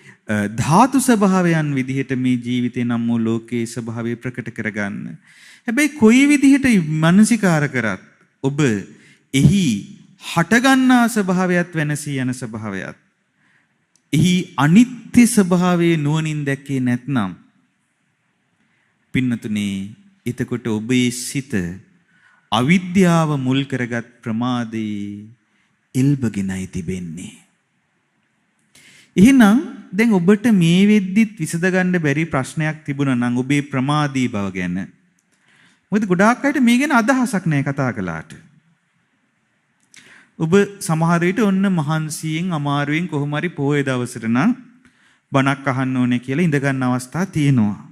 ධාතු ස්වභාවයන් විදිහට මේ ජීවිතේ නම් වූ ලෝකයේ ස්වභාවය ප්‍රකට කරගන්න. හැබැයි කොයි විදිහට මනසිකාර කරත් ඔබ එහි හටගන්නා ස්වභාවයත් වෙනසී යන ස්වභාවයත් එහි අනිත්‍ය ස්වභාවයේ නුවණින් දැක්කේ නැත්නම් පින්නතුනේ එතකොට ඔබේ සිත අවිද්‍යාව මුල් කරගත් ප්‍රමාදේ එල්බගෙනයි තිබෙන්නේ. එහෙනම් දැන් ඔබට මේ වෙද්දිත් විසඳගන්න බැරි ප්‍රශ්නයක් තිබුණා නම් ඔබේ ප්‍රමාදී බව ගැන. මොකද ගොඩාක් අයට මේ ගැන අදහසක් නැහැ කතා කළාට. ඔබ සමහර විට ඔන්න මහන්සියෙන් අමාරුවෙන් කොහොම හරි පොයේ දවසට නම් බණක් අහන්න ඕනේ කියලා ඉඳ ගන්න අවස්ථා තියෙනවා.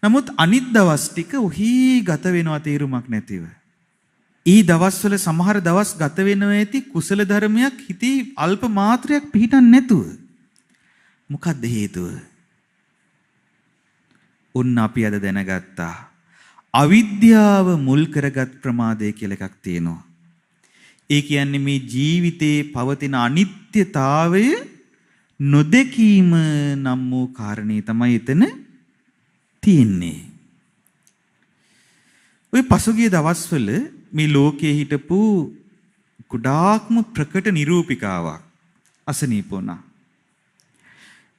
නමුත් අනිත් දවස් ටික ඔහි ගත වෙනවා තීරුමක් නැතිව. ඊ දවස්වල සමහර දවස් ගත වෙනවා ඇති කුසල ධර්මයක් හිතේ අල්ප මාත්‍රයක් පිහිටන් නැතුව. මොකක්ද හේතුව? ඔන්න අපි අද දැනගත්තා. අවිද්‍යාව මුල් කරගත් ප්‍රමාදය කියලා එකක් තියෙනවා. ඒ කියන්නේ මේ ජීවිතේ පවතින අනිත්‍යතාවය නොදකීම නම් වූ කාරණේ තමයි එතන තියෙන්නේ. ඔය පසුගිය දවස්වල මේ ලෝකයේ හිටපු ගොඩාක්ම ප්‍රකට නිරූපිකාවක් අසනීප වුණා.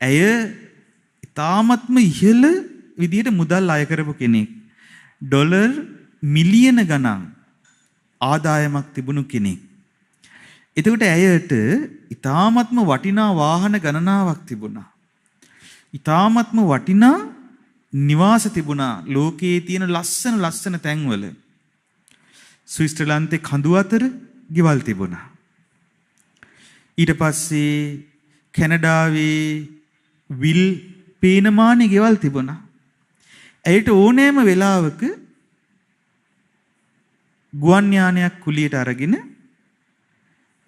ඇය ඊ타ත්ම ඉහළ විදියට මුදල් අය කරපු කෙනෙක්. ඩොලර් මිලියන ගණන් ආදායමක් තිබුණු කෙනෙක්. එතකොට ඇයට ඊ타ත්ම වටිනා වාහන ගණනාවක් තිබුණා. ඊ타ත්ම වටිනා නිවාස තිබුණා ලෝකයේ තියෙන ලස්සන තැන්වල. ස්විට්සර්ලන්තේ කඳු අතර ගෙවල් තිබුණා. ඊට පස්සේ කැනඩාවේ විල් පේනමානේ ගෙවල් තිබුණා. ඇයට ඕනෑම වෙලාවක ගුවන් යානයක් කුලියට අරගෙන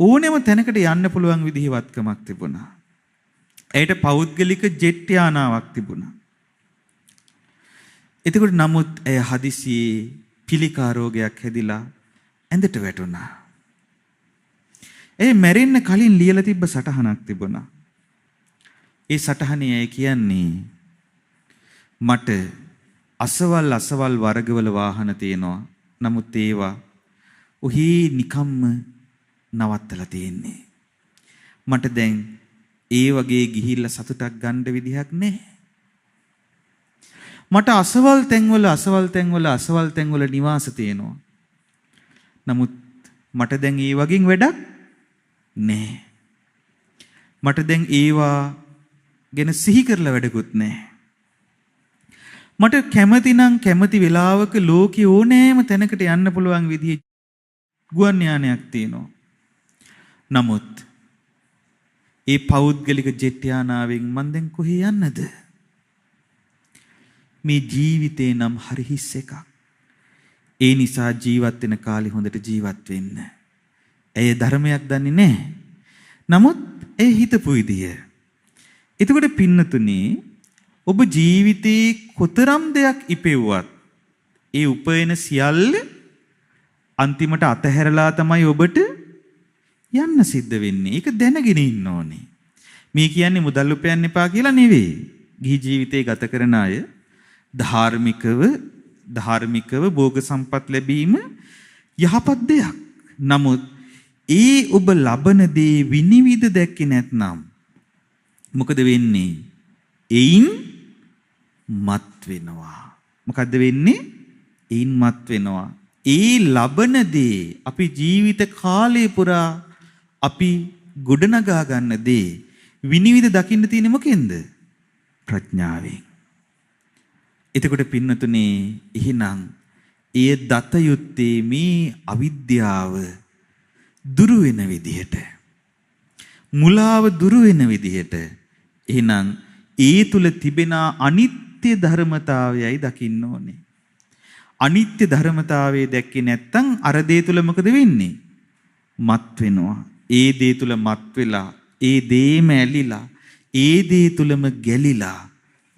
ඕනෑම තැනකට යන්න පුළුවන් විදිහේ වත්කමක් තිබුණා. ඇයට පෞද්ගලික ජෙට් යානාවක් තිබුණා. එතකොට නමුත් ඇය හදිසියේ පිළිකා රෝගයක් හැදිලා ඇඳට වැටුණා. ඇය මැරෙන්න කලින් ලියලා තිබ්බ සටහනක් තිබුණා. ඒ සටහනේ ඇය කියන්නේ මට අසවල් වර්ගවල වාහන තියෙනවා. නමුත් ඒවා ඔහි නිකම්ම නවත්තලා තියෙන්නේ. මට දැන් ඒ වගේ ගිහිල්ලා සතුටක් ගන්න විදිහක් නැහැ. මට අසවල් තැන්වල නිවාස තියෙනවා. නමුත් මට දැන් ඒ වගේ වැඩක් නැහැ. මට දැන් ඒවා ගැන සිහි කරලා වැඩකුත් නැහැ. මට කැමති වෙලාවක ලෝකේ ඕනෑම තැනකට යන්න පුළුවන් විදිහේ ගුවන් යානයක් තියෙනවා. නමුත් ඒ පෞද්ගලික ජෙට් යානාවෙන් මං දැන් කොහේ යන්නද? මේ ජීවිතේ නම් හරි හිස් එකක්. ඒ නිසා ජීවත් වෙන කාලේ හොඳට ජීවත් වෙන්න. ඇය ධර්මයක් දන්නේ නැහැ. නමුත් ඒ හිතපු විදිය. එතකොට පින්නතුනේ ඔබ ජීවිතේ කොතරම් දෙයක් ඉපෙව්වත් ඒ උපයන සියල්ල අන්තිමට අතහැරලා තමයි ඔබට යන්න සිද්ධ වෙන්නේ. ඒක දැනගෙන ඉන්න ඕනේ. මේ කියන්නේ මුදල් උපයන්න එපා කියලා නෙවෙයි. ගිහි ජීවිතේ ගත කරන අය ධාර්මිකව භෝග සම්පත් ලැබීම යහපත් දෙයක්. නමුත් ඒ ඔබ ලබන දේ විනිවිද දැක්කේ නැත්නම් මොකද වෙන්නේ? එයින් මත් වෙනවා. මොකද්ද වෙන්නේ? ඊන් මත් වෙනවා. ඒ ලබන දේ අපි ජීවිත කාලය පුරා අපි ගොඩනගා ගන්න දේ විනිවිද දකින්න තියෙන්නේ මොකෙන්ද? ප්‍රඥාවෙන්. එතකොට පින්නතුනේ එහෙනම් ඒ දත යුත්තේ මේ අවිද්‍යාව දුරු වෙන විදිහට, මුලාව දුරු වෙන විදිහට එහෙනම් ඒ තුල තිබෙන අනිත්‍ය ධර්මතාවයයි දකින්න ඕනේ. අනිත්‍ය ධර්මතාවය දැක්කේ නැත්නම් අර දේ තුල මොකද වෙන්නේ? මත් වෙනවා. ඒ දේ තුල මත් වෙලා, ඒ දේම ඇලිලා, ඒ දේ තුලම ගැලිලා,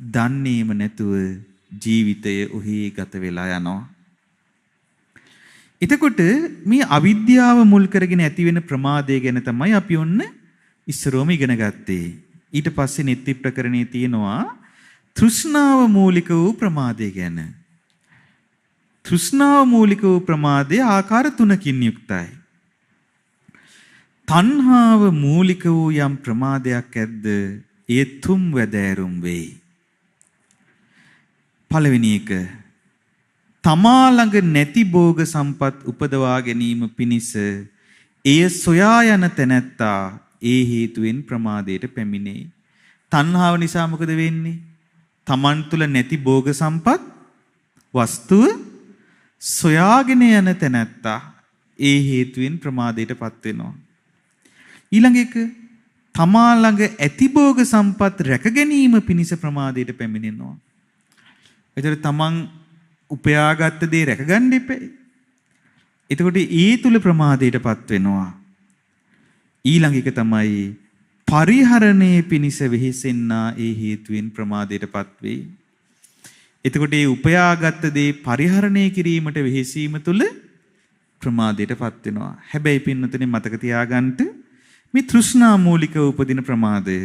දන්නේම නැතුව ජීවිතය ඔහි ගත වෙලා යනවා. එතකොට මේ අවිද්‍යාව මුල් කරගෙන ඇති වෙන ප්‍රමාදය ගැන තමයි අපි ඔන්න ඉස්සරෝම ඉගෙන ගත්තේ. ඊට පස්සේ නිත්‍ය ප්‍රකරණේ තියෙනවා තෘෂ්ණාව මූලික වූ ප්‍රමාදය ගැන. තෘෂ්ණාව මූලික වූ ප්‍රමාදය ආකාර තුනකින් යුක්තයි. තණ්හාව මූලික වූ යම් ප්‍රමාදයක් ඇද්ද ඒ තුම් වැදෑරුම් වෙයි. පළවෙනි එක, තමා ළඟ නැති භෝග සම්පත් උපදවා ගැනීම පිණිස එය සොයා යන තැනැත්තා ඒ හේතුවෙන් ප්‍රමාදයට පැමිණේ. තණ්හාව නිසා මොකද වෙන්නේ? තමන් තුළ නැති භෝග සම්පත් වස්තුව සොයාගෙන යන තැනැත්තා ඒ හේතුවෙන් ප්‍රමාදයටපත් වෙනවා. ඊළඟ එක, තමා ළඟ ඇති භෝග සම්පත් රැක ගැනීම පිණිස ප්‍රමාදයට පැමිණෙනවා. එතකොට තමන් උපයාගත්ත දේ රැක ගන්න එපේ. එතකොට ඒ තුල ප්‍රමාදයටපත් වෙනවා. ඊළඟ එක තමයි පරිහරණයේ පිණිස වෙහෙසෙන්නා ඒ හේතුවෙන් ප්‍රමාදයටපත් වෙයි. එතකොට ඒ උපයාගත් දේ පරිහරණය කිරීමට වෙහෙසීම තුළ ප්‍රමාදයටපත් වෙනවා. හැබැයි පින්නතුනේ මතක තියාගන්න මේ තෘෂ්ණා මූලිකව උපදින ප්‍රමාදය.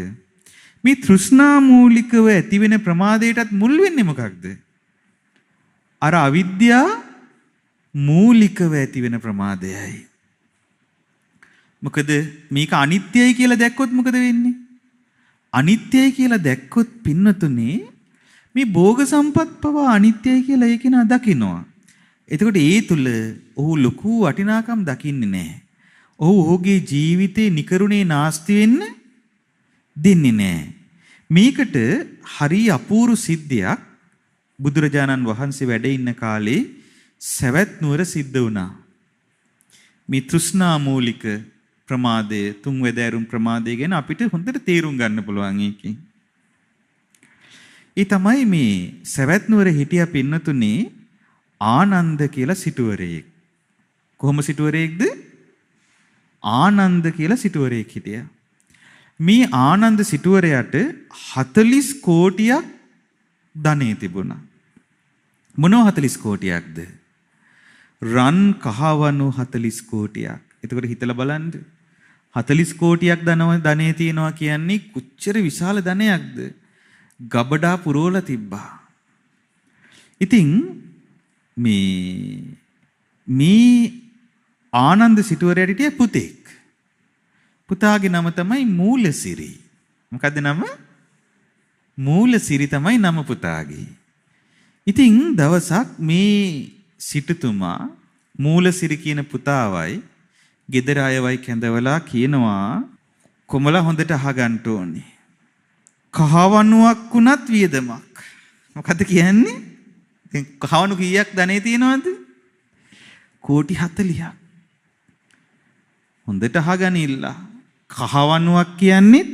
මේ තෘෂ්ණා මූලිකව ඇති වෙන ප්‍රමාදයටත් මුල් වෙන්නේ මොකක්ද? අර අවිද්‍යා මූලිකව ඇති වෙන ප්‍රමාදයයි. මොකද මේක අනිත්‍යයි කියලා දැක්කොත් මොකද වෙන්නේ? අනිත්‍යයි කියලා දැක්කොත් පින්නතුනේ මේ භෝග සම්පත් පවා අනිත්‍යයි කියලා ඒක නා දකින්නවා. එතකොට ඒ තුල ඔහු ලොකු වටිනාකම් දකින්නේ නැහැ. ඔහු ඔහුගේ ජීවිතේ නිකරුණේ නාස්ති වෙන්න දෙන්නේ නැහැ. මේකට හරි අපූර්ව සිද්ධියක් බුදුරජාණන් වහන්සේ වැඩ ඉන්න කාලේ සවැත් නුවර සිද්ධ වුණා. මේ තෘෂ්ණා මූලික ප්‍රමාදය, තුන් වැදෑරුම් ප්‍රමාදය ගැන අපිට හොඳට තේරුම් ගන්න පුළුවන් එකකින්. ඒ තමයි මේ සවැත් නුවර හිටියා පින්නතුනේ ආනන්ද කියලා සිටුවරයෙක්. කොහොම සිටුවරයෙක්ද? ආනන්ද කියලා සිටුවරයෙක් හිටියා. මේ ආනන්ද සිටුවරයාට 40 කෝටියක් ධනෙ තිබුණා. මොනවා 40 කෝටියක්ද? රන් කහවණු 40 කෝටියක්. එතකොට හිතලා බලන්න. 40 කෝටියක් ධනෙ තියෙනවා කියන්නේ කොච්චර විශාල ධනයක්ද? ගබඩා පුරවලා තිබ්බා. ඉතින් මේ ආනන්ද සිටුවරයාට හිටිය පුතෙක්. පුතාගේ නම තමයි මූලසිරි. මොකද්ද නම? මූලසිරි තමයි නම පුතාගේ. ඉතින් දවසක් මේ සිටුතුමා මූලසිරි කියන පුතාවයි ගෙදර අයවයි කැඳවලා කියනවා කොමලා හොඳට අහගන්න ඕනේ. කහවණුවක් වුණත් වියදමක්. මොකද්ද කියන්නේ? දැන් කහවණු කීයක් ධනෙ තියෙනවද? කෝටි 40ක්. හොඳට අහගනින්න. කහවණුවක් කියන්නේ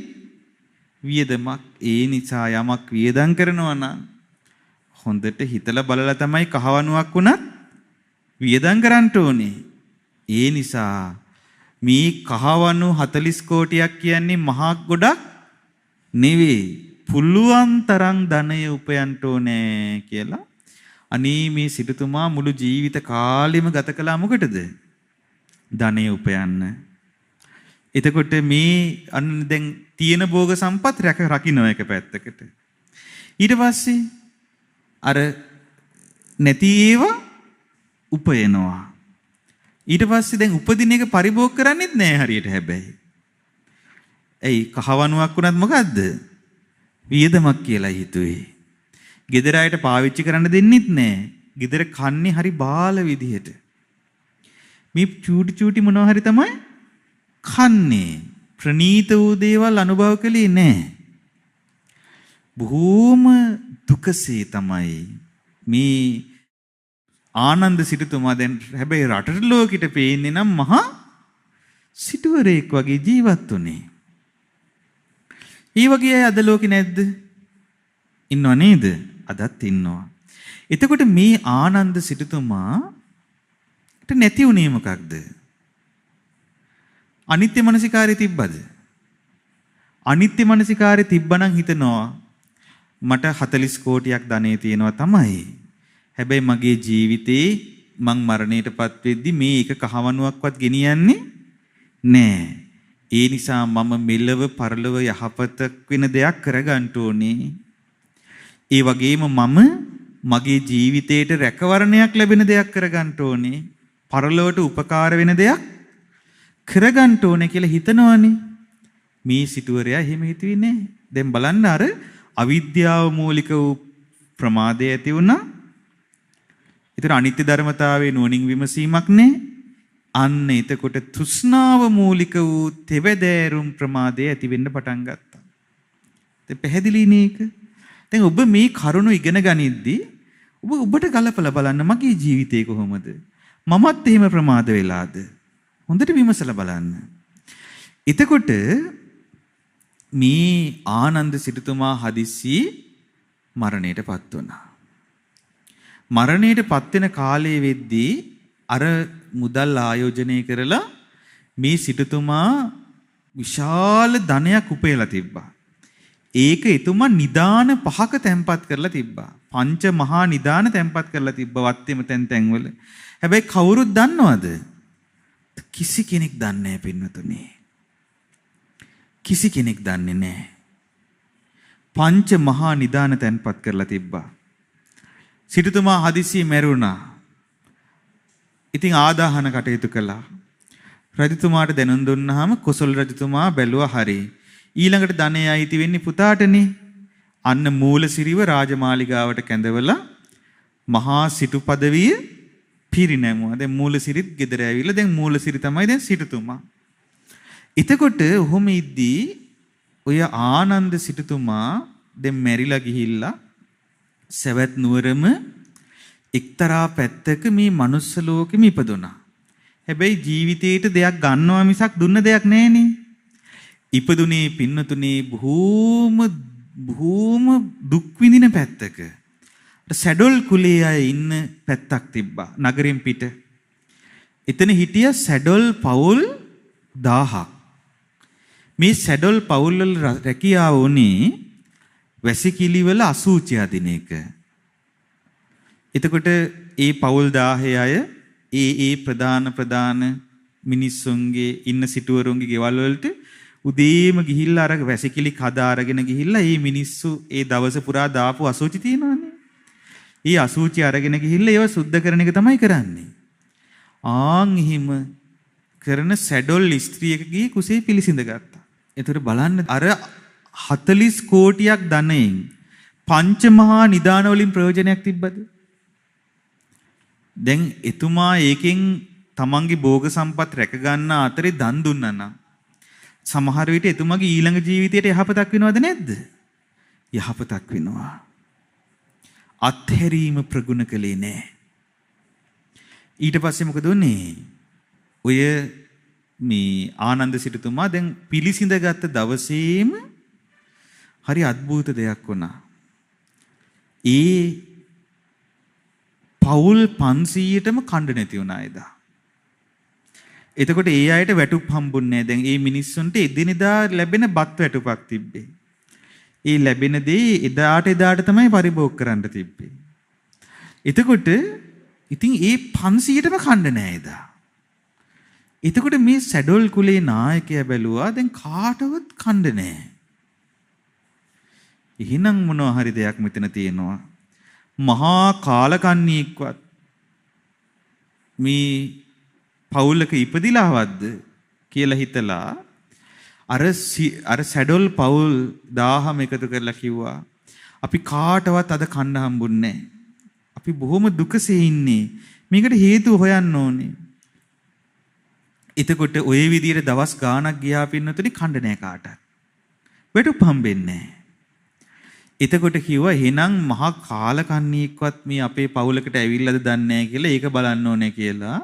වියදමක්. ඒ නිසා යමක් වියදම් කරනවා නම් හොඳට හිතලා බලලා තමයි කහවණුවක් වුණත් වියදම් කරන්න ඕනේ. ඒ නිසා මේ කහවණු 40 කෝටියක් කියන්නේ මහා ගොඩක් නෙවෙයි. පුළුවන් තරම් ධනය උපයන්න ඕනේ කියලා. අනේ මේ සිටුතුමා මුළු ජීවිත කාලෙම ගත කළා මොකටද? ධනය උපයන්න. එතකොට මේ අන්න දැන් තියෙන භෝග සම්පත් රකින්න එක පැත්තකට. ඊට පස්සේ අර නැති ඒවා උපයනවා. ඊට පස්සේ දැන් උපදින එක පරිභෝග කරන්නේත් නෑ හරියට හැබැයි. ඇයි කහවණුවක් වුණත් මොකද්ද? වියදමක් කියලා හිතුවේ. ගෙදර අයට පාවිච්චි කරන්න දෙන්නෙත් නැහැ. ගෙදර කන්නේ හරි බාල විදිහට. මේ චූටි චූටි මොනවා හරි තමයි කන්නේ. ප්‍රනීත වූ දේවල් අනුභව කළේ නැහැ. බොහෝම දුකසේ තමයි මේ ආනන්ද සිටුතුමා දැන් හැබැයි රටට ලෝකෙට පේන්නේ නම් මහා සිටුවරයෙක් වගේ ජීවත් වුනේ. ඒ වගේ අය අද ලෝකේ නැද්ද? ඉන්නව නේද? අදත් ඉන්නවා. එතකොට මේ ආනන්ද සිටුතුමාට නැති උනේ මොකක්ද? අනිත්‍ය මනසිකාරය තිබ්බද? අනිත්‍ය මනසිකාරය තිබ්බනම් හිතනවා මට 40 කෝටියක් ධනෙ තියෙනවා තමයි. හැබැයි මගේ ජීවිතේ මං මරණයටපත් වෙද්දි මේ එක කහවණුවක්වත් ගෙනියන්නේ නෑ. ඒ නිසා මම මෙලව පරලව යහපතක් වෙන දෙයක් කරගන්න ඕනේ. ඒ වගේම මම මගේ ජීවිතේට රැකවරණයක් ලැබෙන දෙයක් කරගන්න ඕනේ. පරලොවට උපකාර වෙන දෙයක් කරගන්න ඕනේ කියලා හිතනවනේ. මේ සිටුවරයා එහෙම හිතුවේ නෑ. දැන් බලන්න අර අවිද්‍යාව මූලික වූ ප්‍රමාදය ඇති වුණා. ඒතර අනිත්‍ය ධර්මතාවයේ නුවණින් විමසීමක් නෑ. අන්න එතකොට තෘෂ්ණාව මූලික වූ තෙවදෑරුම් ප්‍රමාදය ඇති වෙන්න පටන් ගත්තා. දැන් පැහැදිලි නේක? දැන් ඔබ මේ කරුණු ඉගෙන ගනිද්දී ඔබට ගලපලා බලන්න මගේ ජීවිතේ කොහොමද? මමත් එහෙම ප්‍රමාද වෙලාද? හොඳට විමසලා බලන්න. එතකොට මේ ආනන්ද සිටුතුමා හදිස්සි මරණයටපත් වුණා. මරණයටපත් වෙන කාලයේ වෙද්දී අර මුදල් ආයෝජනය කරලා මේ සිටුතුමා විශාල ධනයක් උපයලා තිබ්බා. ඒක එතුමා නිදාන 5ක තැන්පත් කරලා තිබ්බා. පංච මහා නිදාන තැන්පත් කරලා තිබ්බා වත්තේම තැන්වල. හැබැයි කවුරුත් දන්නවද? කිසි කෙනෙක් දන්නේ නැහැ පින්වතුනි. කිසි කෙනෙක් දන්නේ නැහැ. පංච මහා නිදාන තැන්පත් කරලා තිබ්බා. සිටුතුමා හදිසියෙ මැරුණා. ඉතින් ආදාහන කටයුතු කළා. රජතුමාට දැනුම් දුන්නාම කොසල් රජතුමා බැලුවා හරි. ඊළඟට ධනය අයිති වෙන්නේ පුතාටනේ. අන්න මූලසිරිව රාජමාලිගාවට කැඳවලා මහා සිටු পদවිය පිරිනැමුවා. දැන් මූලසිරිත් ගෙදර ඇවිල්ලා දැන් මූලසිරි තමයි දැන් සිටුතුමා. එතකොට ඔහොම ඉද්දී ඔය ආනන්ද සිටුතුමා දැන් මැරිලා ගිහිල්ලා සවැත් නුවරම එක්තරා පැත්තක මේ මනුස්ස ලෝකෙම ඉපදුනා. හැබැයි ජීවිතේට දෙයක් ගන්නවා මිසක් දුන්න දෙයක් නැහනේ. ඉපදුනේ පින්නතුනේ බොහෝම දුක් විඳින පැත්තක. සැඩොල් කුලයේ අය ඉන්න පැත්තක් තිබ්බා නගරෙන් පිට. එතන හිටිය සැඩොල් පවුල් 1000ක්. මේ සැඩොල් පවුල් වල රැකියාව උනේ වැසිකිලි වල අසූචි අදින එක. එතකොට ඒ පවුල් 1000 අය ඒ ප්‍රධාන මිනිස්සුන්ගේ ඉන්න සිටුවරුන්ගේ ගෙවල් වලට උදේම ගිහිල්ලා අර වැසිකිලි කඩා අරගෙන ගිහිල්ලා මේ මිනිස්සු ඒ දවස පුරා දාපු අසූචි තියෙනවනේ. ඒ අසූචි අරගෙන ගිහිල්ලා ඒව සුද්ධ කරන එක තමයි කරන්නේ. ආන් එහෙම කරන සැඩොල් ස්ත්‍රියකගේ කුසේ පිළිසිඳ ගත්තා. ඒතර බලන්න අර 40 කෝටියක් ධනයෙන් පංච මහා නිදාන වලින් ප්‍රයෝජනයක් තිබ්බද? දැන් එතුමා ඒකෙන් තමන්ගේ භෝග සම්පත් රැක ගන්න අතරේ දන් දුන්නා නම් සමහර විට එතුමාගේ ඊළඟ ජීවිතයට යහපතක් වෙනවද නැද්ද? යහපතක් වෙනවා. අත්හැරීම ප්‍රගුණ කළේ නෑ. ඊට පස්සේ මොකද උනේ? ඔය මේ ආනන්ද සිටුතුමා දැන් පිළිසිඳ ගත්ත දවසේම හරි අద్భుත දෙයක් වුණා. ඒ පවුල් 500ටම කණ්ඩ නැති වුණා එදා. එතකොට ඒ අයට වැටුප් හම්බුන්නේ නැහැ. දැන් මේ මිනිස්සුන්ට එදිනෙදා ලැබෙන බත් වැටුපක් තිබ්බේ. ඒ ලැබෙන දේ එදාට තමයි පරිභෝග කරන්න තිබ්බේ. එතකොට ඉතින් ඒ 500ටම කණ්ඩ නැහැ එදා. එතකොට මේ සැඩොල් කුලේ නායකයා බැලුවා දැන් කාටවත් කණ්ඩ නැහැ. එහෙනම් මොනවා හරි දෙයක් මෙතන තියෙනවා. මහා කාලකන්ණියෙක්වත් මේ පවුලක ඉපදිලාවද්ද කියලා හිතලා අර සැඩොල් පවුල් 1000ම එකතු කරලා කිව්වා අපි කාටවත් අද කන්න හම්බුන්නේ නැහැ. අපි බොහොම දුකසේ ඉන්නේ. මේකට හේතුව හොයන්න ඕනේ. එතකොට ওই විදිහට දවස් ගාණක් ගියා පින්නතුනි කන්න නැහැ කාටවත්. වැටුප් හම්බෙන්නේ නැහැ. එතකොට කිව්වා එහෙනම් මහා කාලකන්ණියෙක්වත් මේ අපේ පවුලකට ඇවිල්ලාද දන්නේ නැහැ කියලා ඒක බලන්න ඕනේ කියලා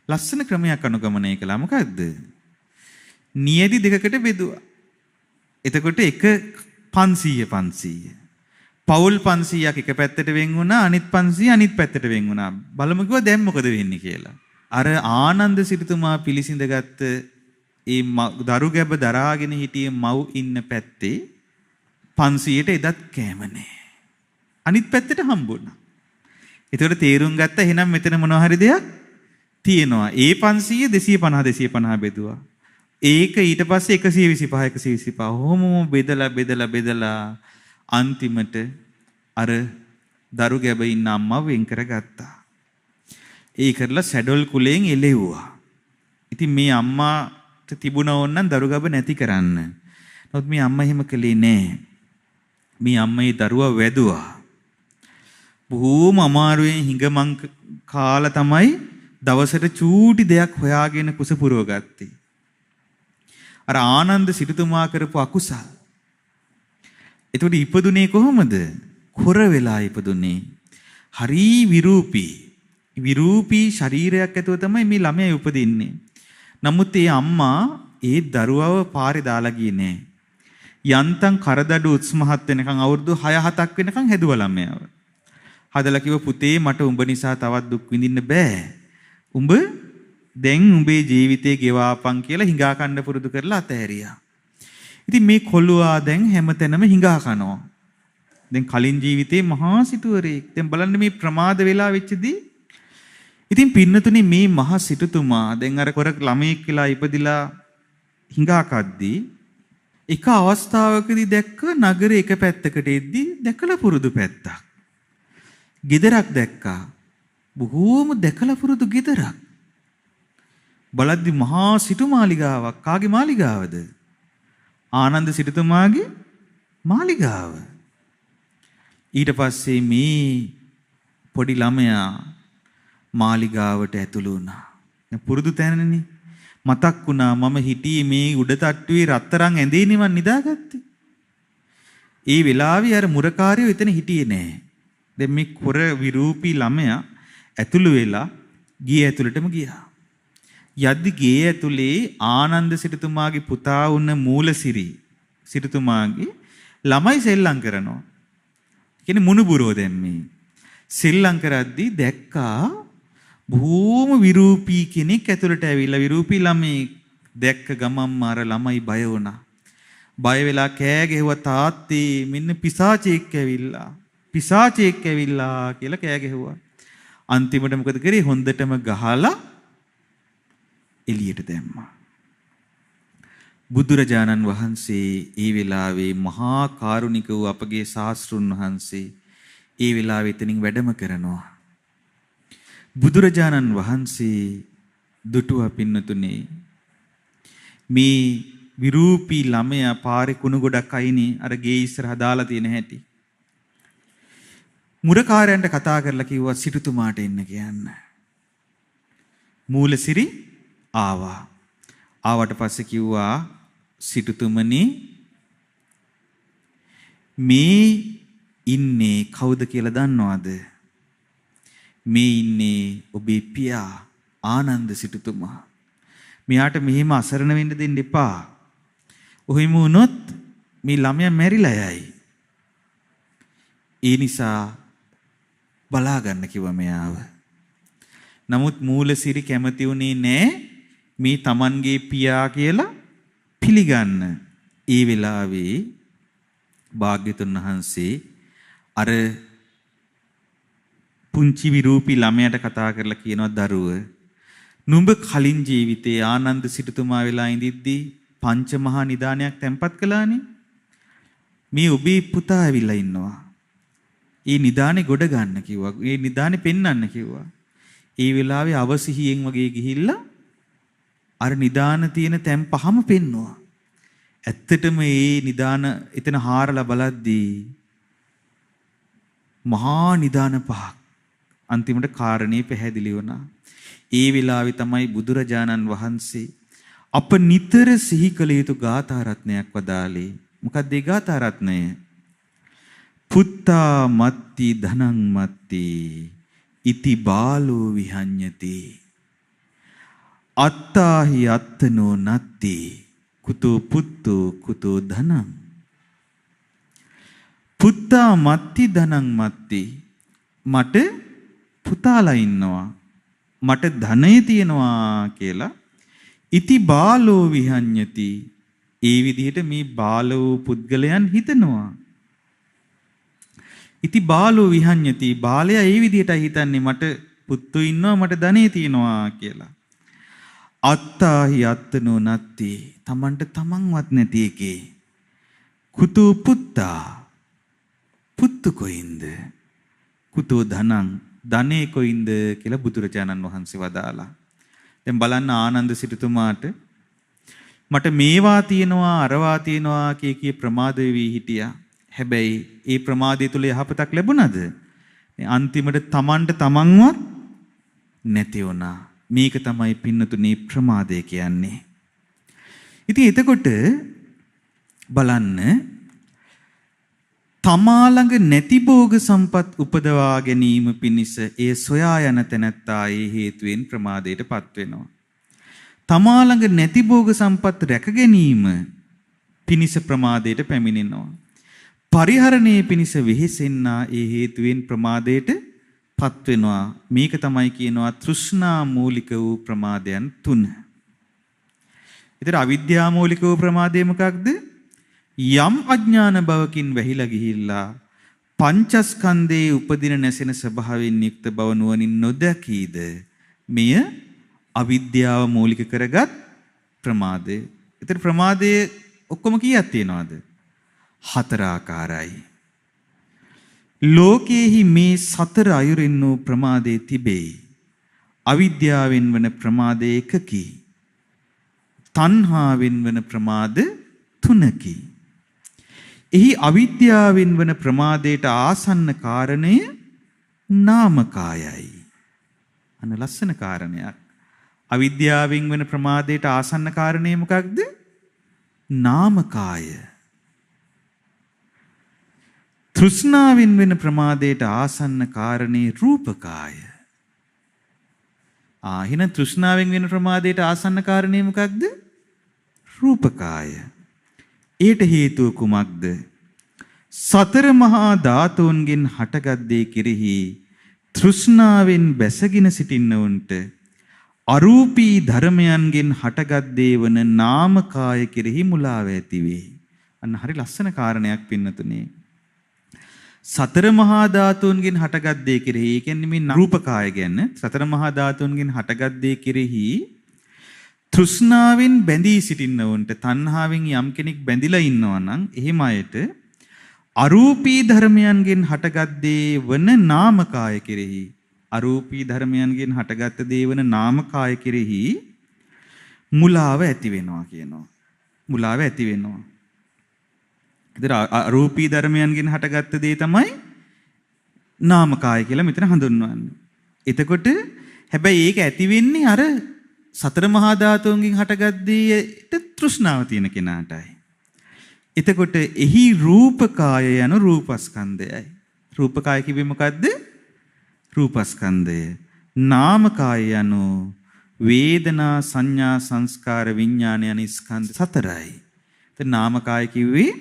ලස්සන ක්‍රමයක් අනුගමනය කළා. මොකද්ද? නියැදි දෙකකට බෙදුවා. එතකොට එක 500. පවුල් 500ක් එක පැත්තට වෙන් වුණා, අනිත් 500 අනිත් පැත්තට වෙන් වුණා. බලමු කිව්වා දැන් මොකද වෙන්නේ කියලා. අර ආනන්ද සිටුතුමා පිළිසිඳගත්ත ඒ දරු ගැබ දරාගෙන හිටිය මව් ඉන්න පැත්තේ 500ට එදත් කෑම නැහැ. අනිත් පැත්තට හම්බුණා. ඒතකොට තේරුම් ගත්ත එහෙනම් මෙතන මොනවා හරි දෙයක් තියෙනවා. ඒ 500 250 බෙදුවා. ඒක ඊට පස්සේ 125. ඔහොම බෙදලා අන්තිමට අර දරු ගැබ ඉන්න අම්මව වෙන් කරගත්තා. ඒ කරලා සැඩොල් කුලයෙන් එලෙව්වා. ඉතින් මේ අම්මාට තිබුණා ඕනනම් දරු ගැබ නැති කරන්න. නමුත් මේ අම්මා එහෙම කළේ නෑ. මේ අම්මා ඒ දරුවා වැදුවා. බොහෝම අමාරුවෙන් හිඟමං කාලා තමයි දවසට චූටි දෙයක් හොයාගෙන කුස පුරව ගත්තේ. අර ආනන්ද සිටුතුමා කරපු අකුසල්. එතකොට ඉපදුනේ කොහොමද? කොර වෙලා ඉපදුනේ. හරි විරූපී ශරීරයක් ඇතුව තමයි මේ ළමයා උපදින්නේ. නමුත් ඒ අම්මා ඒ දරුවව පාරේ දාලා ගියේ නෑ. යන්තම් කරදඩු උත්ස්මහත් වෙනකන් අවුරුදු 6-7ක් වෙනකන් හැදුවා ළමයාව. හදලා කිව්ව පුතේ මට උඹ නිසා තවත් දුක් විඳින්න බෑ. උඹ දැන් උඹේ ජීවිතේ ගෙවාපන් කියලා හිඟා කන්න පුරුදු කරලා අතහැරියා. ඉතින් මේ කොල්ලුවා දැන් හැමතැනම හිඟා කනවා. දැන් කලින් ජීවිතේ මහා සිටුවරයෙක්. දැන් බලන්න මේ ප්‍රමාද වෙලා වෙච්චදී. ඉතින් පින්නතුනේ මේ මහා සිටුතුමා දැන් අර කොර ළමයෙක් කියලා ඉපදිලා හිඟා කද්දී එක අවස්ථාවකදී දැක්ක නගරේ එක පැත්තකට එද්දී දැකලා පුරුදු පැත්තක්. ගෙදරක් දැක්කා. බොහෝම දැකලා පුරුදු ගෙදරක්. බලද්දි මහා සිටු මාලිගාවක්. කාගේ මාලිගාවද? ආනන්ද සිටුතුමාගේ මාලිගාව. ඊට පස්සේ මේ පොඩි ළමයා මාලිගාවට ඇතුළු වුණා. පුරුදු තැනනේ. මතක් වුණා මම හිටියේ මේ උඩ තට්ටුවේ රත්තරන් ඇඳේනේ මං නිදාගත්තේ. ඒ වෙලාවේ අර මුරකාරයෝ එතන හිටියේ නෑ. දැන් මේ කොර විරූපී ළමයා ඇතුළු වෙලා ගේ ඇතුළටම ගියා. යද්දි ගේ ඇතුලේ ආනන්ද සිටුතුමාගේ පුතා වුණ මූලසිරි සිටුතුමාගේ ළමයි සෙල්ලම් කරනවා. කියන්නේ මුණුබුරෝ දැම්මේ. සෙල්ලම් කරද්දී දැක්කා බොහෝම විරූපී කෙනෙක් ඇතුළට ඇවිල්ලා විරූපී ළමයි දැක්ක ගමන්ම අර ළමයි බය වුණා. බය වෙලා කෑ ගැහුවා තාත්තේ මෙන්න පිසාචෙක් ඇවිල්ලා කියලා කෑ ගැහුවා. අන්තිමට මොකද කරේ? හොඳටම ගහලා එළියට දැම්මා. බුදුරජාණන් වහන්සේ ඒ වෙලාවේ මහා කාරුණික වූ අපගේ ශාස්ත්‍රුන් වහන්සේ ඒ වෙලාවේ එතනින් වැඩම කරනවා. බුදුරජාණන් වහන්සේ දුටුවා පින්නතුනේ මේ විරූපී ළමයා පාරේ කුණු ගොඩක් අයිනේ අර ගේ ඉස්සරහ දාලා තියෙන හැටි. මුරකාරයන්ට කතා කරලා කිව්වා සිටුතුමාට එන්න කියන්න. මූලසිරි ආවා. ආවට පස්සේ කිව්වා සිටුතුමනි මේ ඉන්නේ කවුද කියලා දන්නවද? මේ ඉන්නේ ඔබේ පියා ආනන්ද සිටුතුමා. මෙයාට මෙහෙම අසරණ වෙන්න දෙන්න එපා. ඔහෙම වුණොත් මේ ළමයා මැරිලා යයි. ඒ නිසා බලා ගන්න කිව්වා මෙයාව. නමුත් මූලසිරි කැමති වුණේ නෑ මේ Tamanගේ පියා කියලා පිළිගන්න. ඒ වෙලාවේ භාග්‍යතුන් වහන්සේ අර පුංචි විරූපී ළමයාට කතා කරලා කියනවා දරුව නුඹ කලින් ජීවිතේ ආනන්ද සිටුතුමා වෙලා ඉඳිද්දී පංච මහා නිදානයක් තැන්පත් කළානේ. මේ ඔබේ පුතා ඇවිල්ලා ඉන්නවා. ඒ නිදානේ ගොඩ ගන්න කිව්වා. ඒ නිදානේ පෙන්වන්න කිව්වා. ඒ වෙලාවේ අවසිහියෙන් වගේ ගිහිල්ලා අර නිදාන තියෙන තැන් පහම පෙන්නවා. ඇත්තටම මේ නිදාන එතන හාරලා බලද්දී මහා නිදාන පහක්. අන්තිමට කාරණේ පැහැදිලි වුණා. ඒ වෙලාවේ තමයි බුදුරජාණන් වහන්සේ අප නිතර සිහි කළ යුතු ගාථා රත්නයක් වදාළේ. මොකක්ද ඒ ගාථා රත්නය? පුත්තා මත්ති ධනං මත්ති ඉති බාලෝ විහඤ්ඤති අත්තාහි අත්තනෝ නත්ති කුතෝ පුත්තෝ කුතෝ ධනං. පුත්තා මත්ති ධනං මත්ති, මට පුතාලා ඉන්නවා, මට ධනය තියෙනවා කියලා. ඉති බාලෝ විහඤ්ඤති, ඒ විදිහට මේ බාල වූ පුද්ගලයන් හිතනවා. ඉති බාලෝ විහඤ්ඤති, බාලයා ඒ විදිහට හිතන්නේ මට පුතු ඉන්නවා, මට ධනෙ තියෙනවා කියලා. අත්තාහි අත්තනෝ නත්ති, තමන්ට තමන්වත් නැති එකේ. කුතු පුත්තා, පුත්තු කොයින්ද? කුතෝ ධනං, ධනෙ කොයින්ද කියලා බුදුරජාණන් වහන්සේ වදාලා. දැන් බලන්න ආනන්ද සිටුතුමාට මට මේවා තියෙනවා අරවා තියෙනවා කිය ප්‍රමාද වෙවි හිටියා. හැබැයි ඒ ප්‍රමාදය තුල යහපතක් ලැබුණාද? අන්තිමට තමන්ට තමන්වත් නැති වුණා. මේක තමයි පින්නතුනේ ප්‍රමාදය කියන්නේ. ඉතින් එතකොට බලන්න, තමා ළඟ නැති භෝග සම්පත් උපදවා ගැනීම පිණිස ඒ සොයා යන තැනැත්තා ඒ හේතුවෙන් ප්‍රමාදයටපත් වෙනවා. තමා ළඟ නැති භෝග සම්පත් රැක ගැනීම පිණිස ප්‍රමාදයට පැමිණෙනවා. පරිහරණයේ පිණිස වෙහෙසෙන්නා ඒ හේතුවෙන් ප්‍රමාදයටපත් වෙනවා. මේක තමයි කියනවා තෘෂ්ණා මූලික වූ ප්‍රමාදයන් 3. ඊතර අවිද්‍යා මූලික වූ ප්‍රමාදය මොකක්ද? යම් අඥාන භවකින් වැහිලා ගිහිල්ලා පංචස්කන්ධයේ උපදින නැසෙන ස්වභාවයෙන් යුක්ත බව නුවණින් නොදකීද, මෙය අවිද්‍යාව මූලික කරගත් ප්‍රමාදය. ඊතර ප්‍රමාදයේ ඔක්කොම කීයක් තියෙනවද? 4 ආකාරයි. ලෝකේහි මේ 4 අයුරින් වූ ප්‍රමාදේ තිබේ. අවිද්‍යාවෙන් වන ප්‍රමාද 1කි. තණ්හාවෙන් වන ප්‍රමාද 3කි. එහි අවිද්‍යාවෙන් වන ප්‍රමාදයට ආසන්න කාරණය නාමකායයි. අන්න ලස්සන කාරණයක්. අවිද්‍යාවෙන් වන ප්‍රමාදයට ආසන්න කාරණය මොකක්ද? නාමකාය. තෘෂ්ණාවෙන් වෙන ප්‍රමාදයට ආසන්න කාරණේ රූපකාය. එහෙනම් තෘෂ්ණාවෙන් වෙන ප්‍රමාදයට ආසන්න කාරණේ මොකක්ද? රූපකාය. ඊට හේතුව කුමක්ද? සතර මහා ධාතුන්ගෙන් හටගත් දේ කෙරෙහි තෘෂ්ණාවෙන් බැසගෙන සිටින්නවුන්ට අරූපී ධර්මයන්ගෙන් හටගත් දේ වන නාමකාය කෙරෙහි මුලාව ඇති වේ. අන්න හරි ලස්සන කාරණයක් පින්නතුනේ. සතර මහා ධාතුන්ගෙන් හටගත් දේ කෙරෙහි, ඒ කියන්නේ මේ රූපකාය ගැන, සතර මහා ධාතුන්ගෙන් හටගත් දේ කෙරෙහි තෘෂ්ණාවෙන් බැඳී සිටින්නවුන්ට, තණ්හාවෙන් යම් කෙනෙක් බැඳිලා ඉන්නවා නම් එහෙම අයට අරූපී ධර්මයන්ගෙන් හටගත් දේ වන නාමකාය කෙරෙහි, අරූපී ධර්මයන්ගෙන් හටගත් දේ වන නාමකාය කෙරෙහි මුලාව ඇති වෙනවා කියනවා. මුලාව ඇති වෙනවා. ඉතින් අරූපී ධර්මයන්ගෙන් හටගත් දේ තමයි නාමකාය කියලා මෙතන හඳුන්වන්නේ. එතකොට හැබැයි ඒක ඇති වෙන්නේ අර සතර මහා ධාතුන්ගෙන් හටගත් දේට තෘෂ්ණාව තියෙන කෙනාටයි. එතකොට එහි රූපකාය යන රූපස්කන්ධයයි. රූපකාය කිව්වේ මොකද්ද? රූපස්කන්ධය. නාමකාය යනු වේදනා සංඥා සංස්කාර විඥාන යන ස්කන්ධ 4යි. එතන නාමකාය කිව්වේ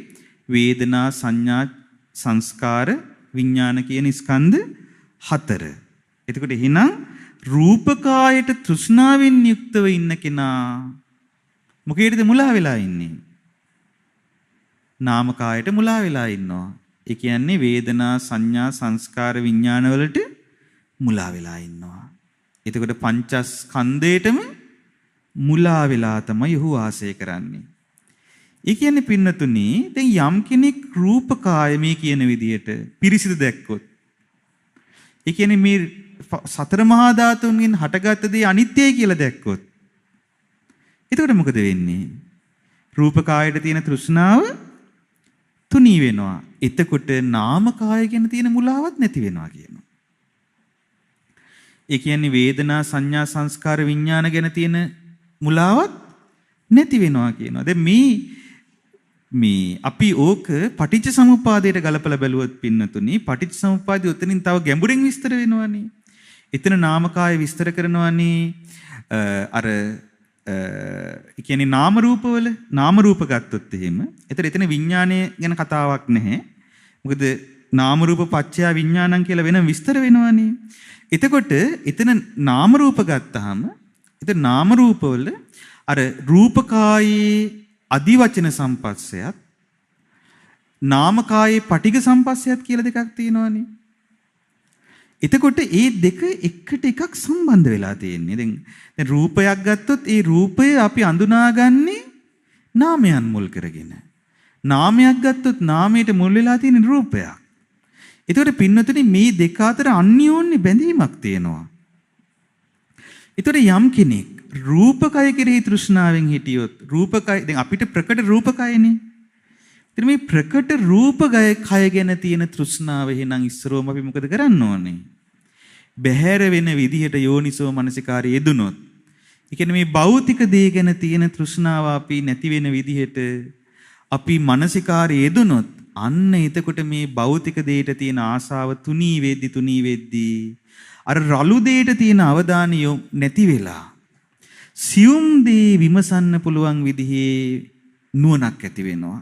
වේදනා සංඥා සංස්කාර විඥාන කියන ස්කන්ධ 4. එතකොට එහෙනම් රූපකායට තෘෂ්ණාවෙන් යුක්තව ඉන්න කෙනා මොකේද මුලා වෙලා ඉන්නේ? නාමකායට මුලා වෙලා ඉන්නවා. ඒ කියන්නේ වේදනා සංඥා සංස්කාර විඥාන වලට මුලා වෙලා ඉන්නවා. එතකොට පංචස්කන්ධයටම මුලා වෙලා තමයි ඔහු වාසය කරන්නේ. ඒ කියන්නේ පින්නතුනි, දැන් යම් කෙනෙක් රූපකාය මේ කියන විදිහට පිරිසිදු දැක්කොත්, ඒ කියන්නේ මේ සතර මහා ධාතුන්ගෙන් හටගත් දේ අනිත්‍යයි කියලා දැක්කොත්, එතකොට මොකද වෙන්නේ? රූපකායට තියෙන තෘෂ්ණාව තුනී තුනී වෙනවා. එතකොට නාමකාය ගැන තියෙන මුලාවක් නැති වෙනවා කියනවා. ඒ කියන්නේ වේදනා සංඥා සංස්කාර විඥාන ගැන තියෙන මුලාවක් නැති වෙනවා කියනවා. දැන් මේ අපි ඕක පටිච්ච සමුප්පාදයට ගලපලා බැලුවොත් පින්නතුනි පටිච්ච සමුප්පාදය උතනින් තව ගැඹුරින් විස්තර වෙනවනේ. එතන නාමකාය විස්තර කරනවනේ අර ඒ කියන්නේ නාම රූපවල නාම රූප ගත්තොත් එහෙම එතන විඥානය ගැන කතාවක් නැහැ. මොකද නාම රූප පත්‍ය විඥානං කියලා වෙන විස්තර වෙනවනේ. එතකොට එතන නාම රූප ගත්තාම එතන නාම රූපවල අර රූපකායේ අදිවචන සම්පස්සයත් නාමකායේ පටිඝ සම්පස්සයත් කියලා දෙකක් තියෙනවනේ. එතකොට ඒ දෙක එකට එකක් සම්බන්ධ වෙලා තියෙන්නේ. දැන් රූපයක් ගත්තොත් ඒ රූපය අපි අඳුනාගන්නේ නාමයන් මුල් කරගෙන. නාමයක් ගත්තොත් නාමයට මුල් වෙලා තියෙන රූපයක්. එතකොට පින්නතුනි මේ දෙක අතර අන්‍යෝන්‍ය බැඳීමක් තියෙනවා. එතකොට යම් කෙනෙක් රූපකය කෙරෙහි තෘෂ්ණාවෙන් හිටියොත් රූපකය දැන් අපිට ප්‍රකට රූපකයනේ. ඉතින් මේ ප්‍රකට රූපකය කය ගැන තියෙන තෘෂ්ණාව එහෙනම් ඉස්සරෝම අපි මොකද කරන්න ඕනේ? බහැර වෙන විදිහට යෝනිසෝ මනසිකාරය යෙදුනොත්. ඒ කියන්නේ මේ භෞතික දේ ගැන තියෙන තෘෂ්ණාව අපි නැති වෙන විදිහට අපි මනසිකාරය යෙදුනොත් අන්න එතකොට මේ භෞතික දේට තියෙන ආසාව තුනී වෙද්දි අර රළු දේට තියෙන අවධානය නැති වෙලා සියුම් දේ විමසන්න පුළුවන් විදිහේ නුවණක් ඇති වෙනවා.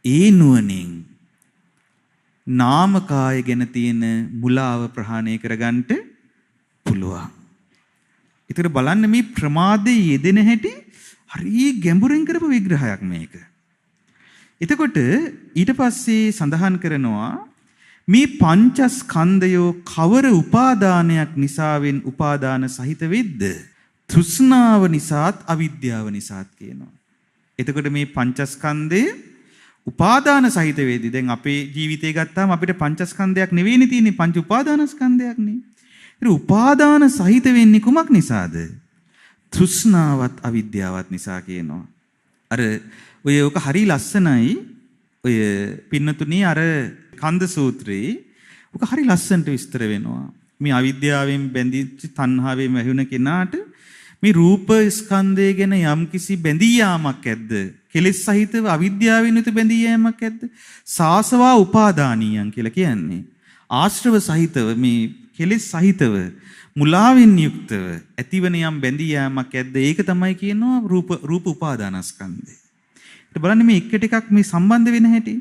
ඒ නුවණින් නාමකාය ගැන තියෙන මුලාව ප්‍රහාණය කරගන්න පුළුවන්. ඒතර බලන්න මේ ප්‍රමාදයේ යෙදෙන හැටි හරිය ගැඹුරින් කරපු විග්‍රහයක් මේක. එතකොට ඊට පස්සේ සඳහන් කරනවා මේ පංචස්කන්ධයෝ කවර උපාදානයක් නිසාවෙන් උපාදාන සහිත වෙද්ද? තෘෂ්ණාව නිසාත් අවිද්‍යාව නිසාත් කියනවා. එතකොට මේ පංචස්කන්ධය උපාදාන සහිත වේදී දැන් අපේ ජීවිතය ගත්තාම අපිට පංචස්කන්ධයක් නෙවෙයිනේ තියෙන්නේ පංච උපාදානස්කන්ධයක් නේ. ඒ උපාදාන සහිත වෙන්නේ කුමක් නිසාද? තෘෂ්ණාවත් අවිද්‍යාවත් නිසා කියනවා. අර ඔක හරි ලස්සනයි. ඔය පින්නතුණී අර කන්ද සූත්‍රයේ ඔක හරි ලස්සනට විස්තර වෙනවා. මේ අවිද්‍යාවෙන් බැඳිච්ච තණ්හාවෙන් වැහුණ කෙනාට මේ රූප ස්කන්ධය ගැන යම්කිසි බැඳී යාමක් ඇද්ද? කෙලෙස් සහිතව අවිද්‍යාවෙන් යුත බැඳී යාමක් ඇද්ද? සාසවා උපාදානියන් කියලා කියන්නේ. ආශ්‍රව සහිතව මේ කෙලෙස් සහිතව මුලාවෙන් යුක්තව ඇතිවන යම් බැඳී යාමක් ඇද්ද? ඒක තමයි කියනවා රූප උපාදානස්කන්ධය. ඒත් බලන්න මේ එකට එකක් මේ සම්බන්ධ වෙන හැටි.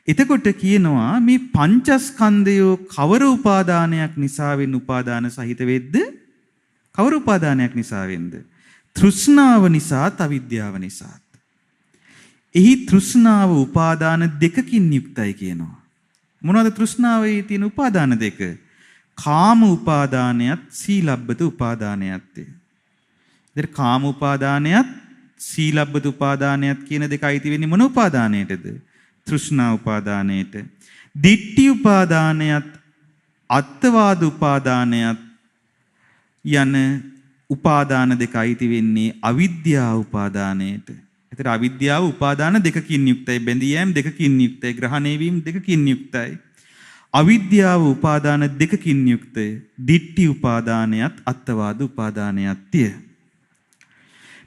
එතකොට කියනවා මේ පංචස්කන්ධයෝ කවර උපාදානයක් නිසාවෙන් උපාදාන සහිත වෙද්ද? කවර උපාදානයක් නිසාවෙන්ද? තෘෂ්ණාව නිසාත් අවිද්‍යාව නිසාත්. එහි තෘෂ්ණාව උපාදාන දෙකකින් යුක්තයි කියනවා. මොනවද තෘෂ්ණාවේ තියෙන උපාදාන දෙක? කාම උපාදානයත් සීලබ්බත උපාදානයත්. ඉතින් කාම උපාදානයත් සීලබ්බත උපාදානයත් කියන දෙක අයිති වෙන්නේ මොන උපාදානයටද? තෘෂ්ණා උපාදානයට. දිට්ඨි උපාදානයත් අත්වාද උපාදානයත් යන උපාදාන දෙක අයිති වෙන්නේ අවිද්‍යාව උපාදානයට. ඒතර අවිද්‍යාව උපාදාන දෙකකින් යුක්තයි, බැඳී යෑම දෙකකින් යුක්තයි, ග්‍රහණය වීම දෙකකින් යුක්තයි. අවිද්‍යාව උපාදාන දෙකකින් යුක්තයි. දිට්ඨි උපාදානයත් අත්වාද උපාදානයත්ය.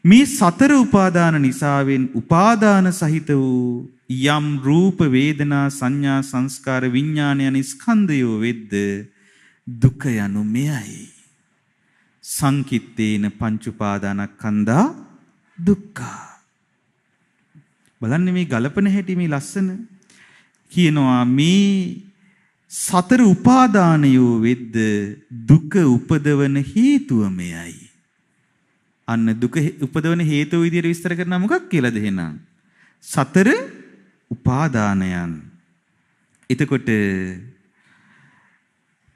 මේ සතර උපාදාන නිසාවෙන් උපාදාන සහිත වූ යම් රූප වේදනා සංඥා සංස්කාර විඥාන යන ස්කන්ධයෝ වෙද්ද දුක යනු මෙයයි. සංකිට්ඨේන පංච උපාදානස්කන්ධා දුක්ඛ. බලන්න මේ ගලපන හැටි මේ ලස්සන කියනවා මේ සතර උපාදානයෝ වෙද්ද දුක උපදවන හේතුව මෙයයි. අන්න දුක උපදවන හේතුව විදිහට විස්තර කරනවා මොකක් කියලාද එහෙනම්? සතර උපාදානයන්. එතකොට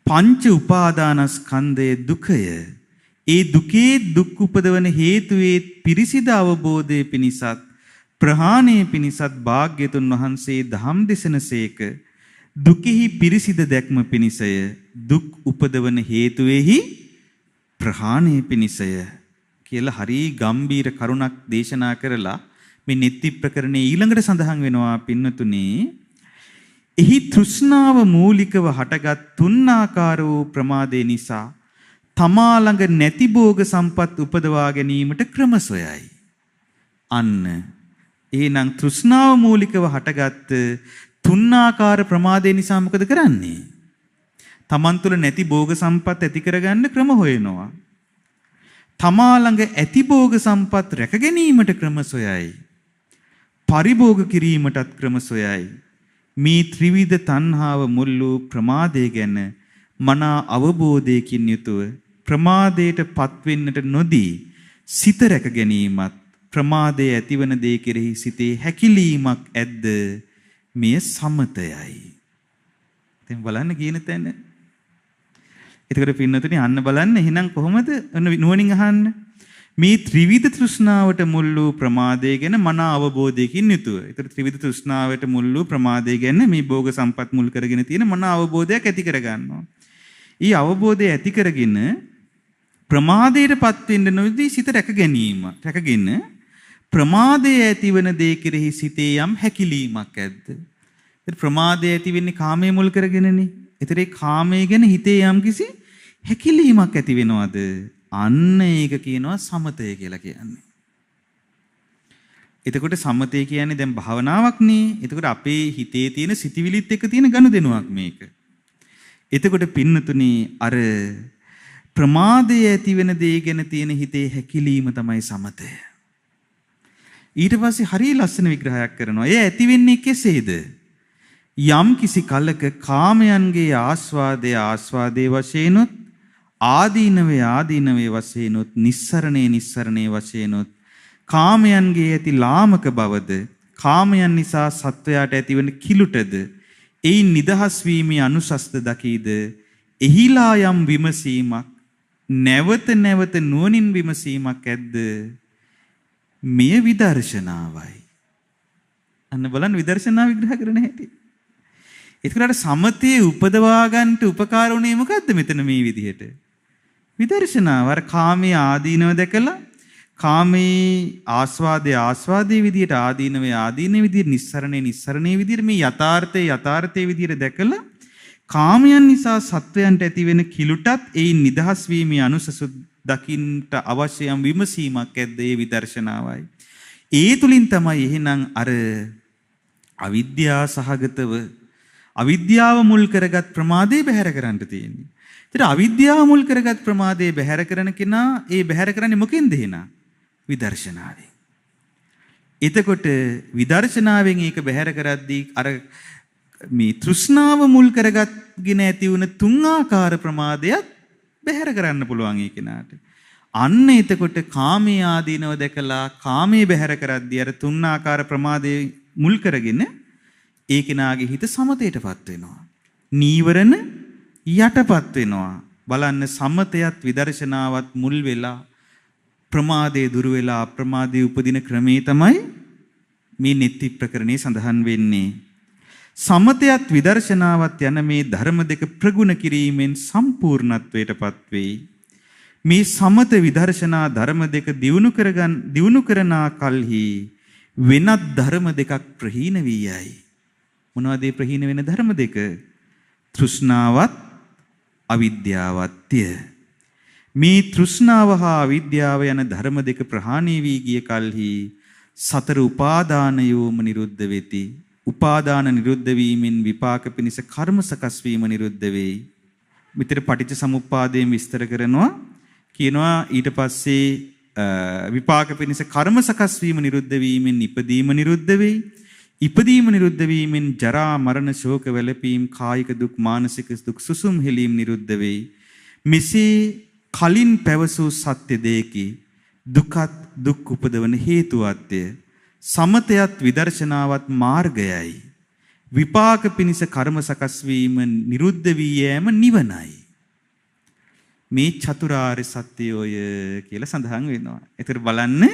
පංච උපාදානස්කන්ධයේ දුකය ඒ දුකේ දුක් උපදවන හේතුවේ පිරිසිදු අවබෝධය පිණිසත් ප්‍රහාණය පිණිසත් භාග්‍යතුන් වහන්සේ ධම් දෙසනසේක. දුකෙහි පිරිසිදු දැක්ම පිණිසය දුක් උපදවන හේතුවේහි ප්‍රහාණය පිණිසය කියලා හරි ගම්බීර කරුණක් දේශනා කරලා මේ නෙත්ති ප්‍රකරණයේ ඊළඟට සඳහන් වෙනවා පින්නතුනේ එහි තෘෂ්ණාව මූලිකව හටගත් තුන්ආකාර වූ ප්‍රමාදේ නිසා තමා ළඟ නැති භෝග සම්පත් උපදවා ගැනීමට ක්‍රම සොයයි. අන්න එහෙනම් තෘෂ්ණාව මූලිකව හටගත් තුන්ආකාර ප්‍රමාදේ නිසා මොකද කරන්නේ? තමන් තුළ නැති භෝග සම්පත් ඇති කරගන්න ක්‍රම හොයනවා. තමා ළඟ ඇති භෝග සම්පත් රැක ගැනීමට ක්‍රම සොයයි. පරිභෝග කිරීමටත් ක්‍රම සොයයි. මේ ත්‍රිවිධ තණ්හාව මුල් වූ ප්‍රමාදය ගැන මනා අවබෝධයකින් යුතුව ප්‍රමාදයට පත්වෙන්නට නොදී සිත රැක ගැනීමත් ප්‍රමාදයේ ඇතිවන දේ කෙරෙහි සිතේ හැකිලීමක් ඇද්ද මෙය සමතයයි. දැන් බලන්න කියන තැන. එතකොට පින්නතුනි අන්න බලන්න එහෙනම් කොහොමද නුවණින් අහන්න. මේ ත්‍රිවිධ තෘෂ්ණාවට මුල් වූ ප්‍රමාදය ගැන මනා අවබෝධයකින් යුතුව. ඒතර ත්‍රිවිධ තෘෂ්ණාවට මුල් වූ ප්‍රමාදය ගැන මේ භෝග සම්පත් මුල් කරගෙන තියෙන මනා අවබෝධයක් ඇති කර ගන්නවා. ඊ අවබෝධය ඇති කරගෙන ප්‍රමාදයටපත් වෙන්න නොදී සිත රැක ගැනීම. රැකගෙන ප්‍රමාදයේ ඇතිවන දේ කෙරෙහි සිතේ යම් හැකිලීමක් ඇද්ද? ඒත් ප්‍රමාදයේ ඇති වෙන්නේ කාමයේ මුල් කරගෙනනේ. ඒතර ඒ කාමයේ ගැන හිතේ යම් කිසි හැකිලීමක් ඇති වෙනවද? අන්න ඒක කියනවා සමතය කියලා කියන්නේ. එතකොට සමතය කියන්නේ දැන් භාවනාවක් නේ. එතකොට අපේ හිතේ තියෙන සිතිවිලිත් එක්ක තියෙන ගනුදෙනුවක් මේක. එතකොට පින්නතුනි අර ප්‍රමාදයේ ඇති වෙන දේ ගැන තියෙන හිතේ හැකිලීම තමයි සමතය. ඊට පස්සේ හරිය ලස්සන විග්‍රහයක් කරනවා. ඒ ඇති වෙන්නේ කෙසේද? යම් කිසි කලක කාමයන්ගේ ආස්වාදයේ වශයෙන්ොත් ආදීනවේ වශයෙන්ොත් නිස්සරණේ වශයෙන්ොත් කාමයන්ගේ ඇති ලාමක බවද කාමයන් නිසා සත්වයාට ඇතිවන කිලුටද එයින් නිදහස් වීමේ අනුසස්ත දකීද එහිලා යම් විමසීමක් නැවත නුවණින් විමසීමක් ඇද්ද මෙය විදර්ශනාවයි. අන්න බලන්න විදර්ශනා විග්‍රහ කරන හැටි. ඒකට සමතේ උපදවා ගන්නට උපකාර වුණේ මොකද්ද මෙතන මේ විදිහට? විදර්ශනාව. අර කාමයේ ආදීනව දැකලා කාමයේ ආස්වාදයේ විදිහට ආදීනවේ විදිහට නිස්සරණේ විදිහට මේ යථාර්ථයේ විදිහට දැකලා කාමයන් නිසා සත්වයන්ට ඇතිවෙන කිලුටත් ඒයින් නිදහස් වීමේ අනුසසු දකින්නට අවශ්‍ය යම් විමසීමක් ඇද්ද ඒ විදර්ශනාවයි. ඒ තුලින් තමයි එහෙනම් අර අවිද්‍යාව මුල් කරගත් ප්‍රමාදේ බැහැර කරන්න තියෙන්නේ. ඒතර අවිද්‍යාව මුල් කරගත් ප්‍රමාදේ බැහැර කරන කෙනා ඒ බැහැර කරන්නේ මොකෙන්ද එහෙනම්? විදර්ශනාවෙන්. එතකොට විදර්ශනාවෙන් ඒක බැහැර කරද්දී අර මේ තෘෂ්ණාව මුල් කරගත්ගෙන ඇති වුණ තුන් ආකාර ප්‍රමාදයක් බැහැර කරන්න පුළුවන් ඒ කෙනාට. අන්න එතකොට කාමයේ ආදීනව දැකලා කාමයේ බැහැර කරද්දී අර තුන් ආකාර ප්‍රමාදේ මුල් කරගෙන ඒ කෙනාගේ හිත සමතේටපත් වෙනවා. නීවරණ යටපත් වෙනවා. බලන්න සමතයත් විදර්ශනාවත් මුල් වෙලා ප්‍රමාදේ දුර වෙලා අප්‍රමාදේ උපදින ක්‍රමේ තමයි මේ නෙත්ති ප්‍රකරණේ සඳහන් වෙන්නේ. සමතයත් විදර්ශනාවත් යන මේ ධර්ම දෙක ප්‍රගුණ කිරීමෙන් සම්පූර්ණත්වයටපත් වෙයි. මේ සමත විදර්ශනා ධර්ම දෙක දියුණු කරන කල්හි වෙනත් ධර්ම දෙකක් ප්‍රහීන වී යයි. මොනවද මේ ප්‍රහීන වෙන ධර්ම දෙක? තෘෂ්ණාවත් අවිද්‍යාවත්ය. මේ තෘෂ්ණාව හා අවිද්‍යාව යන ධර්ම දෙක ප්‍රහාණය වී ගිය කල්හි සතර උපාදානයෝම නිරුද්ධ වෙති. උපාදාන නිරුද්ධ වීමෙන් විපාක පිණිස කර්ම සකස් වීම නිරුද්ධ වෙයි. විතර පටිච්ච සමුප්පාදයෙන් විස්තර කරනවා. කියනවා ඊට පස්සේ විපාක පිණිස කර්ම සකස් වීම නිරුද්ධ වීමෙන් ඉපදීම නිරුද්ධ වෙයි. ඉපදීම නිරුද්ධ වීමෙන් ජරා මරණ ශෝක වැළපීම් කායික දුක් මානසික දුක් සුසුම් හෙලීම් නිරුද්ධ වෙයි. මෙසේ කලින් පැවසූ සත්‍ය දෙකි දුකත් දුක් උපදවන හේතුවත්ය. සමතයත් විදර්ශනාවත් මාර්ගයයි. විපාක පිණිස කර්ම සකස් වීම නිරුද්ධ වී යෑම නිවනයි. මේ චතුරාර්ය සත්‍යය කියලා සඳහන් වෙනවා. ඒතර බලන්න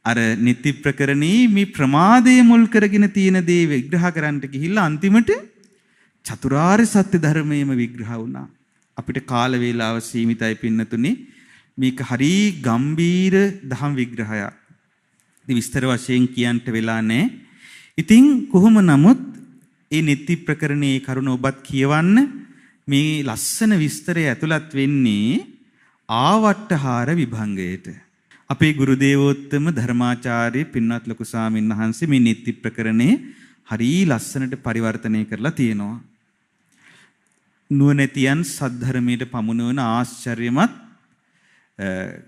අර නිත්‍ය ප්‍රකරණී මේ ප්‍රමාදයේ මුල් කරගෙන තියෙන දේ විග්‍රහ කරන්නට ගිහිල්ලා අන්තිමට චතුරාර්ය සත්‍ය ධර්මයේම විග්‍රහ වුණා. අපිට කාල වේලාව සීමිතයි පින්නතුනේ. මේක හරි ගම්බීර දහම් විග්‍රහයක්. විස්තර වශයෙන් කියන්නට වෙලා නැහැ. ඉතින් කොහොම නමුත් ඒ නිත්‍ය ප්‍රකරණයේ කරුණ ඔබත් කියවන්න. මේ ලස්සන විස්තරය ඇතුළත් වෙන්නේ ආවට්ටහාර විභංගයට. අපේ ගුරු දේවෝත්තම ධර්මාචාර්ය පින්වත් ලොකු ස්වාමීන් වහන්සේ මේ නිත්‍ය ප්‍රකරණේ හරි ලස්සනට පරිවර්තනය කරලා තියෙනවා. නුවණැතියන් සද්ධර්මයට පමුණවන ආශ්චර්යමත්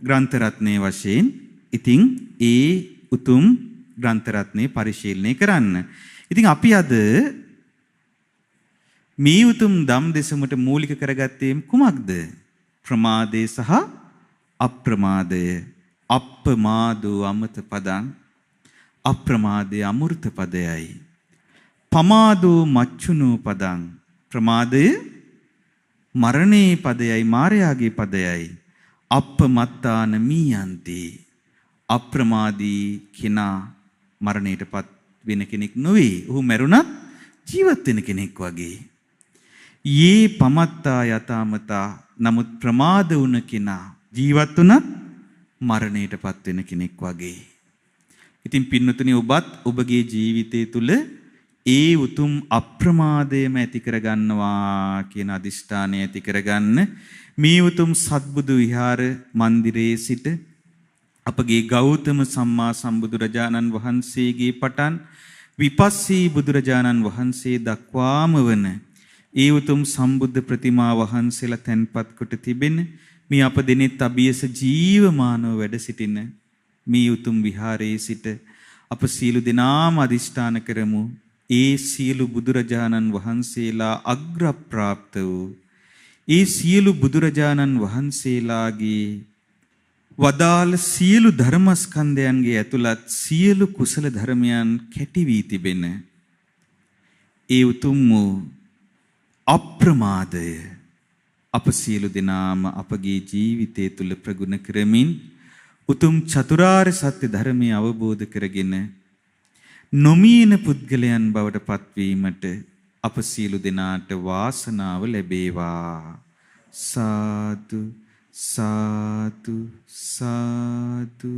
ග්‍රන්ථ රත්නයේ වශයෙන් ඉතින් ඒ උතුම් ග්‍රන්ථ රත්නේ පරිශීලනය කරන්න. ඉතින් අපි අද මේ උතුම් ධම් දෙසමට මූලික කරගත්තේ කුමක්ද? ප්‍රමාදය සහ අප්‍රමාදය. අප්පමාදෝ අමත පදං අප්‍රමාදය අමෘත පදයයි. පමාදෝ මච්චුනෝ පදං ප්‍රමාදය මරණේ පදයයි මායාගේ පදයයි. අප්පමත්තාන මීයන්ති අප්‍රමාදී කෙනා මරණයටපත් වෙන කෙනෙක් නොවේ. ඔහු මැරුණත් ජීවත් වෙන කෙනෙක් වගේ. යේ පමත්තා යතාමතා නමුත් ප්‍රමාද වුණ කෙනා ජීවත් වුණත් මරණයටපත් වෙන කෙනෙක් වගේ. ඉතින් පින්නතුනි ඔබත් ඔබගේ ජීවිතය තුළ ඒ උතුම් අප්‍රමාදයම ඇති කරගන්නවා කියන අදිෂ්ඨානය ඇති කරගන්න. මේ උතුම් සත්බුදු විහාර මන්දිරයේ සිට අපගේ ගෞතම සම්මා සම්බුදුරජාණන් වහන්සේගේ පටන් විපස්සී බුදුරජාණන් වහන්සේ දක්වාම වන ඒ උතුම් සම්බුද්ධ ප්‍රතිමා වහන්සේලා තැන්පත් කොට තිබෙන මේ අප දෙනෙත් අභියස ජීවමානව වැඩ සිටින මේ උතුම් විහාරයේ සිට අප සියලු දෙනාම අදිෂ්ඨාන කරමු. ඒ සියලු බුදුරජාණන් වහන්සේලා අග්‍රප්‍රාප්ත වූ ඒ සියලු බුදුරජාණන් වහන්සේලාගේ වදාළ සියලු ධර්මස්කන්ධයන්ගේ ඇතුළත් සියලු කුසල ධර්මයන් කැටි වී තිබෙන ඒ උතුම් වූ අප්‍රමාදය අප සියලු දෙනාම අපගේ ජීවිතය තුළ ප්‍රගුණ කරමින් උතුම් චතුරාර්ය සත්‍ය ධර්මය අවබෝධ කරගෙන නොමියෙන පුද්ගලයන් බවට පත්වීමට අප සියලු දෙනාට වාසනාව ලැබේවා. සාදු සාදු සාදු.